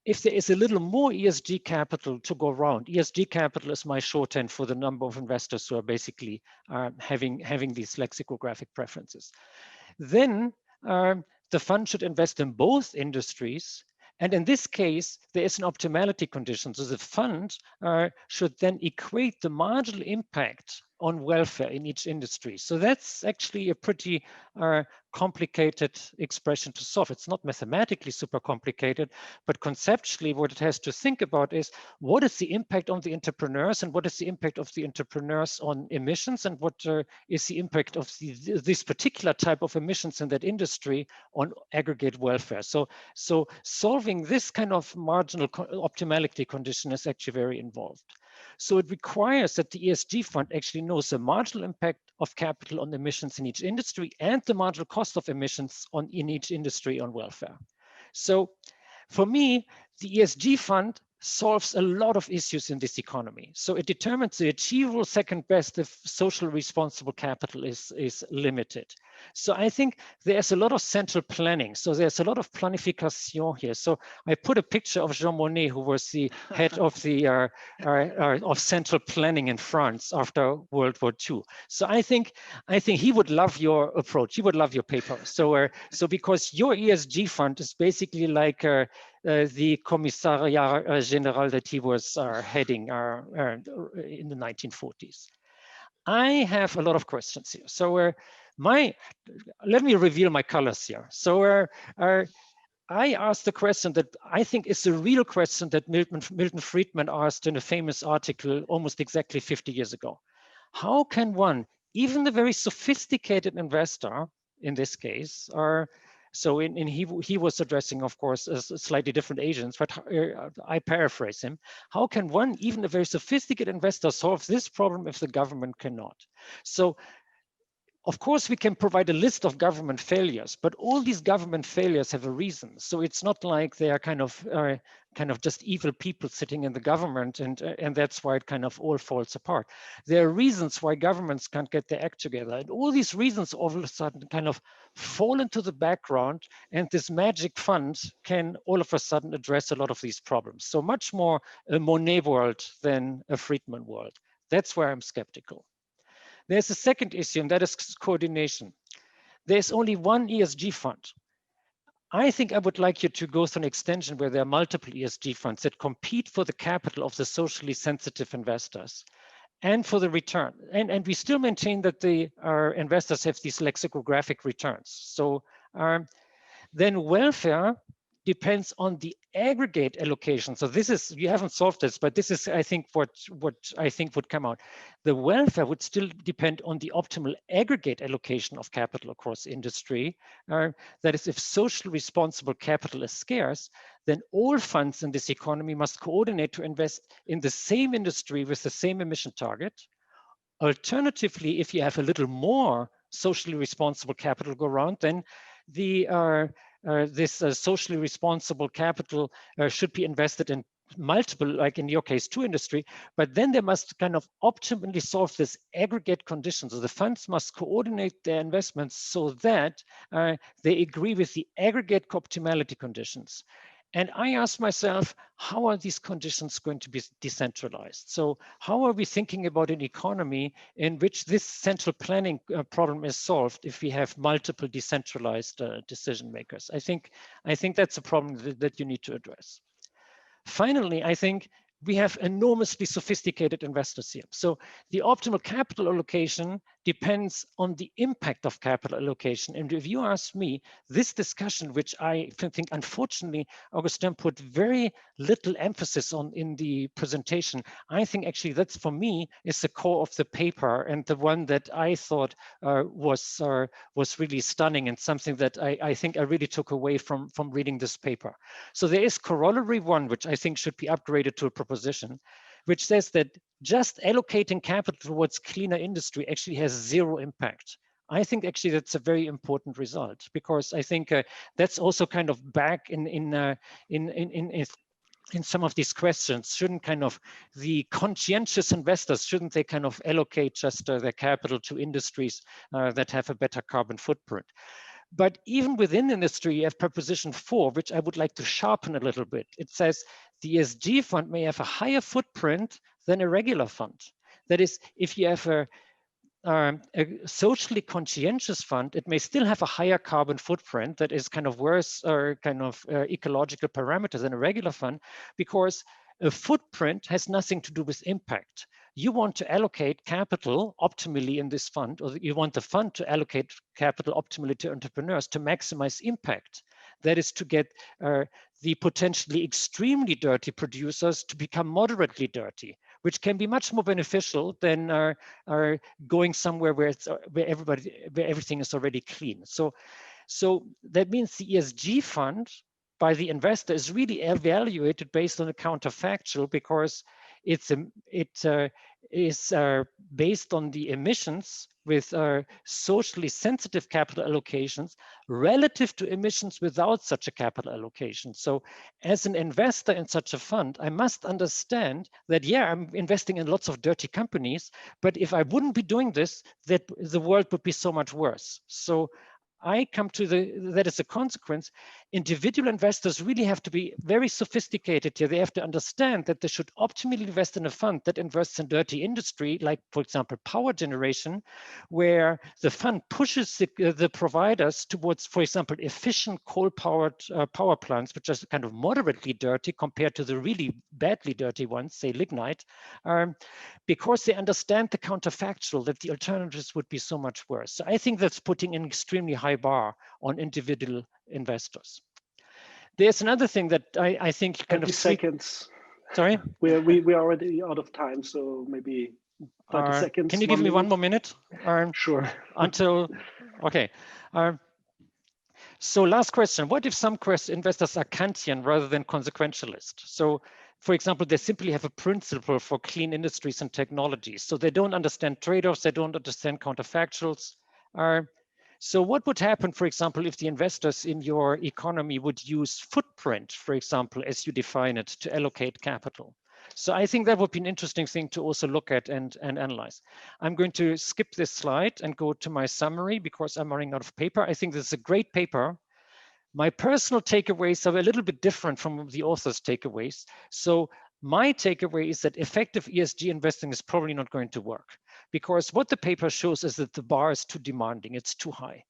If there is a little more ESG capital to go around, ESG capital is my shorthand for the number of investors who are basically having these lexicographic preferences, then the fund should invest in both industries. And in this case, there is an optimality condition. So the fund should then equate the marginal impact on welfare in each industry. So that's actually a pretty complicated expression to solve. It's not mathematically super complicated, but conceptually what it has to think about is what is the impact on the entrepreneurs and what is the impact of the entrepreneurs on emissions and what is the impact of this particular type of emissions in that industry on aggregate welfare. So solving this kind of marginal optimality condition is actually very involved. So it requires that the ESG fund actually knows the marginal impact of capital on emissions in each industry and the marginal cost of emissions in each industry on welfare. So for me, the ESG fund solves a lot of issues in this economy. So it determines the achievable second best if social responsible capital is limited. So I think there's a lot of central planning. So there's a lot of planification here. So I put a picture of Jean Monnet, who was the head of the of central planning in France after World War II. So I think he would love your approach. He would love your paper. So because your ESG fund is basically like the Commissariat General that he was heading in the 1940s. I have a lot of questions here. So let me reveal my colors here. So I asked the question that I think is the real question that Milton Friedman asked in a famous article almost exactly 50 years ago. How can one, even the very sophisticated investor in this case, he was addressing, of course, slightly different agents, but I paraphrase him. How can one, even a very sophisticated investor, solve this problem if the government cannot? So, of course, we can provide a list of government failures, but all these government failures have a reason. So it's not like they are kind of just evil people sitting in the government, and that's why it kind of all falls apart. There are reasons why governments can't get their act together, and all these reasons all of a sudden kind of fall into the background, and this magic fund can all of a sudden address a lot of these problems. So much more a Monnet world than a Friedman world. That's where I'm skeptical. There's a second issue, and that is coordination. There's only one ESG fund. I think I would like you to go through an extension where there are multiple ESG funds that compete for the capital of the socially sensitive investors and for the return. And we still maintain that our investors have these lexicographic returns. So then welfare depends on the aggregate allocation. So this is, you haven't solved this, but this is, I think, what I think would come out. The welfare would still depend on the optimal aggregate allocation of capital across industry. That is, if socially responsible capital is scarce, then all funds in this economy must coordinate to invest in the same industry with the same emission target. Alternatively, if you have a little more socially responsible capital go around, then this socially responsible capital should be invested in multiple, like in your case, 2 industry, but then they must kind of optimally solve this aggregate condition. So the funds must coordinate their investments so that they agree with the aggregate optimality conditions. And I asked myself, how are these conditions going to be decentralized? So how are we thinking about an economy in which this central planning problem is solved if we have multiple decentralized decision makers? I think that's a problem that you need to address. Finally, I think we have enormously sophisticated investors here. So the optimal capital allocation depends on the impact of capital allocation. And if you ask me, this discussion, which I think unfortunately Augustin put very little emphasis on in the presentation, I think actually that's, for me, is the core of the paper and the one that I thought was really stunning and something that I think I really took away from reading this paper. So there is corollary 1, which I think should be upgraded to a proposition, which says that just allocating capital towards cleaner industry actually has 0 impact. I think actually that's a very important result, because I think that's also kind of back in some of these questions. Shouldn't kind of the conscientious investors, shouldn't they kind of allocate just their capital to industries that have a better carbon footprint? But even within industry, you have proposition 4, which I would like to sharpen a little bit. It says the ESG fund may have a higher footprint than a regular fund. That is, if you have a socially conscientious fund, it may still have a higher carbon footprint that is kind of worse or kind of ecological parameters than a regular fund, because a footprint has nothing to do with impact. You want to allocate capital optimally in this fund, or you want the fund to allocate capital optimally to entrepreneurs to maximize impact. That is to get the potentially extremely dirty producers to become moderately dirty, which can be much more beneficial than going somewhere where everything is already clean. So that means the ESG fund by the investor is really evaluated based on a counterfactual, because it is based on the emissions with socially sensitive capital allocations relative to emissions without such a capital allocation. So as an investor in such a fund, I must understand that, yeah, I'm investing in lots of dirty companies, but if I wouldn't be doing this, that the world would be so much worse. So I come to that as a consequence, individual investors really have to be very sophisticated here. They have to understand that they should optimally invest in a fund that invests in dirty industry, like, for example, power generation, where the fund pushes the providers towards, for example, efficient coal-powered power plants, which are kind of moderately dirty compared to the really badly dirty ones, say lignite, because they understand the counterfactual that the alternatives would be so much worse. So I think that's putting an extremely high bar on individual investors. There's another thing that I think kind of
seconds.
Sorry,
we're already out of time, so maybe 30 seconds.
Can you give me 1 more minute?
Sure.
Until okay. So last question: what if some investors are Kantian rather than consequentialist? So, for example, they simply have a principle for clean industries and technologies. So they don't understand trade-offs, they don't understand counterfactuals. So what would happen, for example, if the investors in your economy would use footprint, for example, as you define it, to allocate capital? So I think that would be an interesting thing to also look at and analyze. I'm going to skip this slide and go to my summary because I'm running out of paper. I think this is a great paper. My personal takeaways are a little bit different from the author's takeaways. So my takeaway is that effective ESG investing is probably not going to work, because what the paper shows is that the bar is too demanding, it's too high.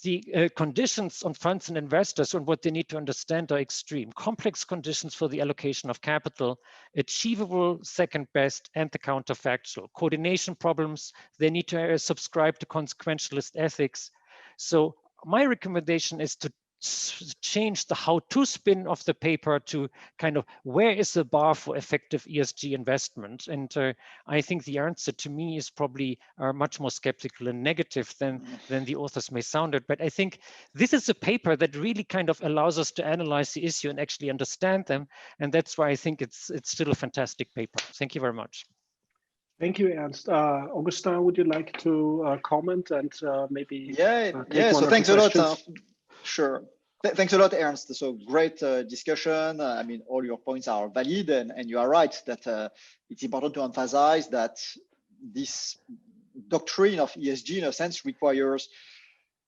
the conditions on funds and investors and what they need to understand are extreme. Complex conditions for the allocation of capital, achievable second best, and the counterfactual. Coordination problems, they need to subscribe to consequentialist ethics. So my recommendation is to change the how-to spin of the paper to kind of where is the bar for effective ESG investment. And I think the answer to me is probably much more skeptical and negative than the authors may sound it. But I think this is a paper that really kind of allows us to analyze the issue and actually understand them. And that's why I think it's still a fantastic paper. Thank you very much.
Thank you, Ernst. Augustin, would you like to comment and maybe?
Yeah. So thanks a lot. Sure. Thanks a lot, Ernst. So great discussion. I mean, all your points are valid, and you are right that it's important to emphasize that this doctrine of ESG, in a sense, requires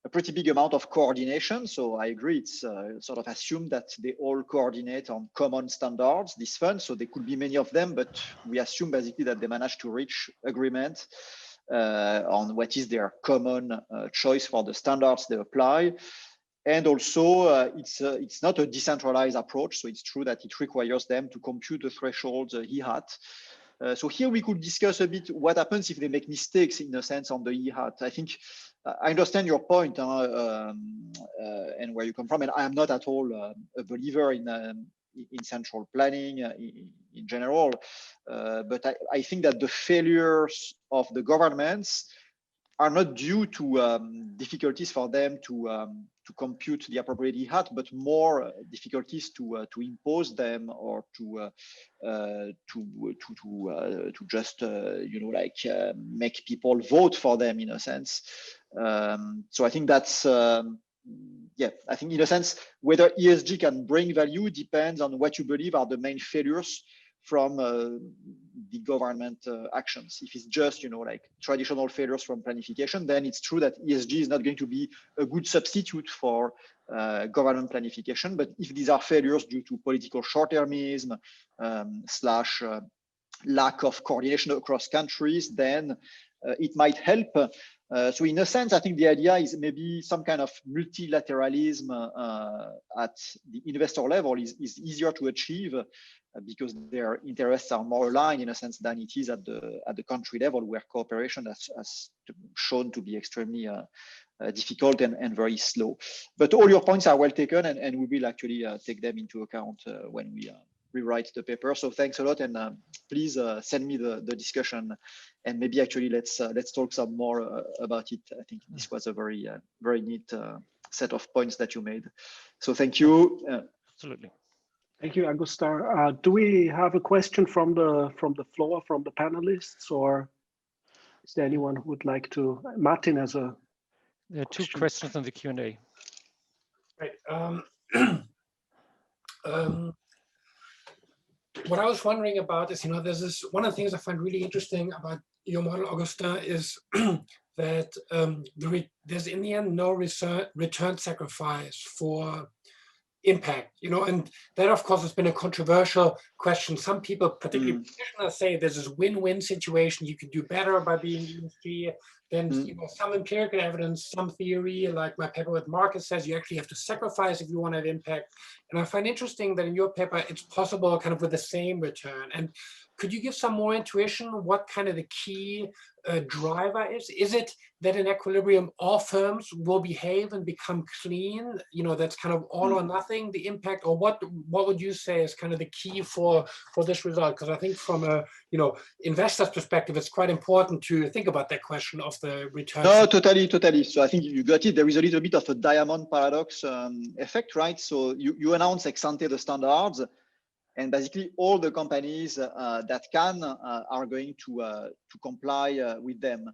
a pretty big amount of coordination. So I agree, it's sort of assumed that they all coordinate on common standards, this fund. So there could be many of them, but we assume basically that they manage to reach agreement on what is their common choice for the standards they apply. And also, it's not a decentralized approach. So it's true that it requires them to compute the thresholds EHAT. So here we could discuss a bit what happens if they make mistakes, in a sense, on the EHAT. I think I understand your point and where you come from, and I am not at all a believer in central planning in general. But I think that the failures of the governments are not due to difficulties for them to compute the appropriate EHAT, but more difficulties to impose them or to just make people vote for them, in a sense. So I think that's I think in a sense whether ESG can bring value depends on what you believe are the main failures from the government actions. If it's just, like traditional failures from planification, then it's true that ESG is not going to be a good substitute for government planification. But if these are failures due to political short-termism slash lack of coordination across countries, then it might help. So in a sense, I think the idea is maybe some kind of multilateralism at the investor level is easier to achieve because their interests are more aligned, in a sense, than it is at the country level, where cooperation has shown to be extremely difficult and very slow. But all your points are well taken, and we will actually take them into account when we rewrite the paper. So thanks a lot, and please send me the discussion, and maybe actually let's talk some more about it. I think this was a very very neat set of points that you made. So thank you.
Absolutely.
Thank you, Augustin. Do we have a question from the floor, from the panelists, or is there anyone who would like to? Martin has a.
There are two questions on the Q&A.
Right. What I was wondering about is, there's this one of the things I find really interesting about your model, Augustin, is that there's in the end no return sacrifice for impact, and that of course has been a controversial question. Some people, particularly practitioners, say there's this win-win situation. You could do better by being ESG. Then some empirical evidence, some theory, like my paper with Marcus says you actually have to sacrifice if you want to have impact. And I find interesting that in your paper it's possible kind of with the same return. And could you give some more intuition what kind of the key driver is? Is it that in equilibrium all firms will behave and become clean? That's kind of all or nothing, the impact, or what would you say is kind of the key for this result? Because I think from a investor's perspective, it's quite important to think about that question of the return.
No, totally. So I think you got it. There is a little bit of a diamond paradox effect, right? So you announce ex ante the standards, and basically all the companies that can are going to comply with them.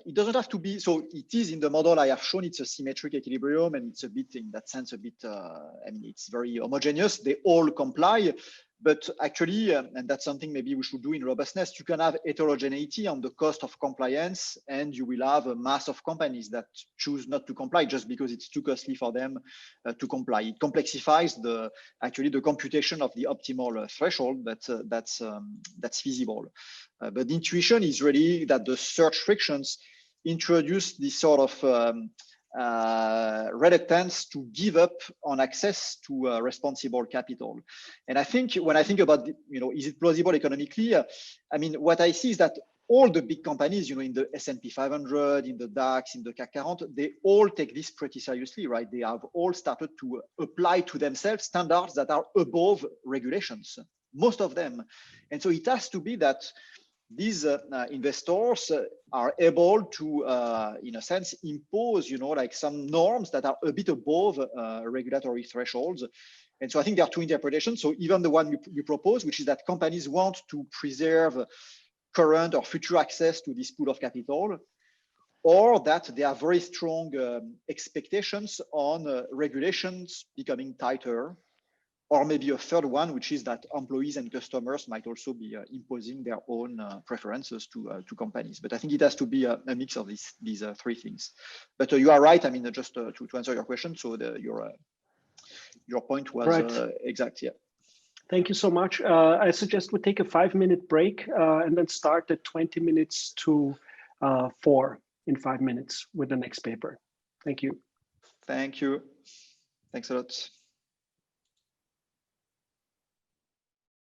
It doesn't have to be, so it is in the model I have shown, it's a symmetric equilibrium, and it's a bit, in that sense, it's very homogeneous. They all comply. But actually, and that's something maybe we should do in robustness, you can have heterogeneity on the cost of compliance, and you will have a mass of companies that choose not to comply just because it's too costly for them to comply. It complexifies the computation of the optimal threshold, but that's feasible. But the intuition is really that the search frictions introduce this sort of reluctance to give up on access to responsible capital. And I think when I think about, is it plausible economically? I mean, what I see is that all the big companies, in the S&P 500, in the DAX, in the CAC 40, they all take this pretty seriously, right? They have all started to apply to themselves standards that are above regulations, most of them. And so it has to be that these investors are able to, in a sense, impose, like some norms that are a bit above regulatory thresholds. And so I think there are two interpretations. So even the one we propose, which is that companies want to preserve current or future access to this pool of capital, or that there are very strong expectations on regulations becoming tighter, or maybe a third one, which is that employees and customers might also be imposing their own preferences to companies. But I think it has to be a mix of these three things. But you are right. I mean, just to answer your question, so your point was right. Exact. Yeah.
Thank you so much. I suggest we take a 5-minute break and then start at 20 minutes to 4 in 5 minutes with the next paper. Thank you.
Thank you. Thanks a lot.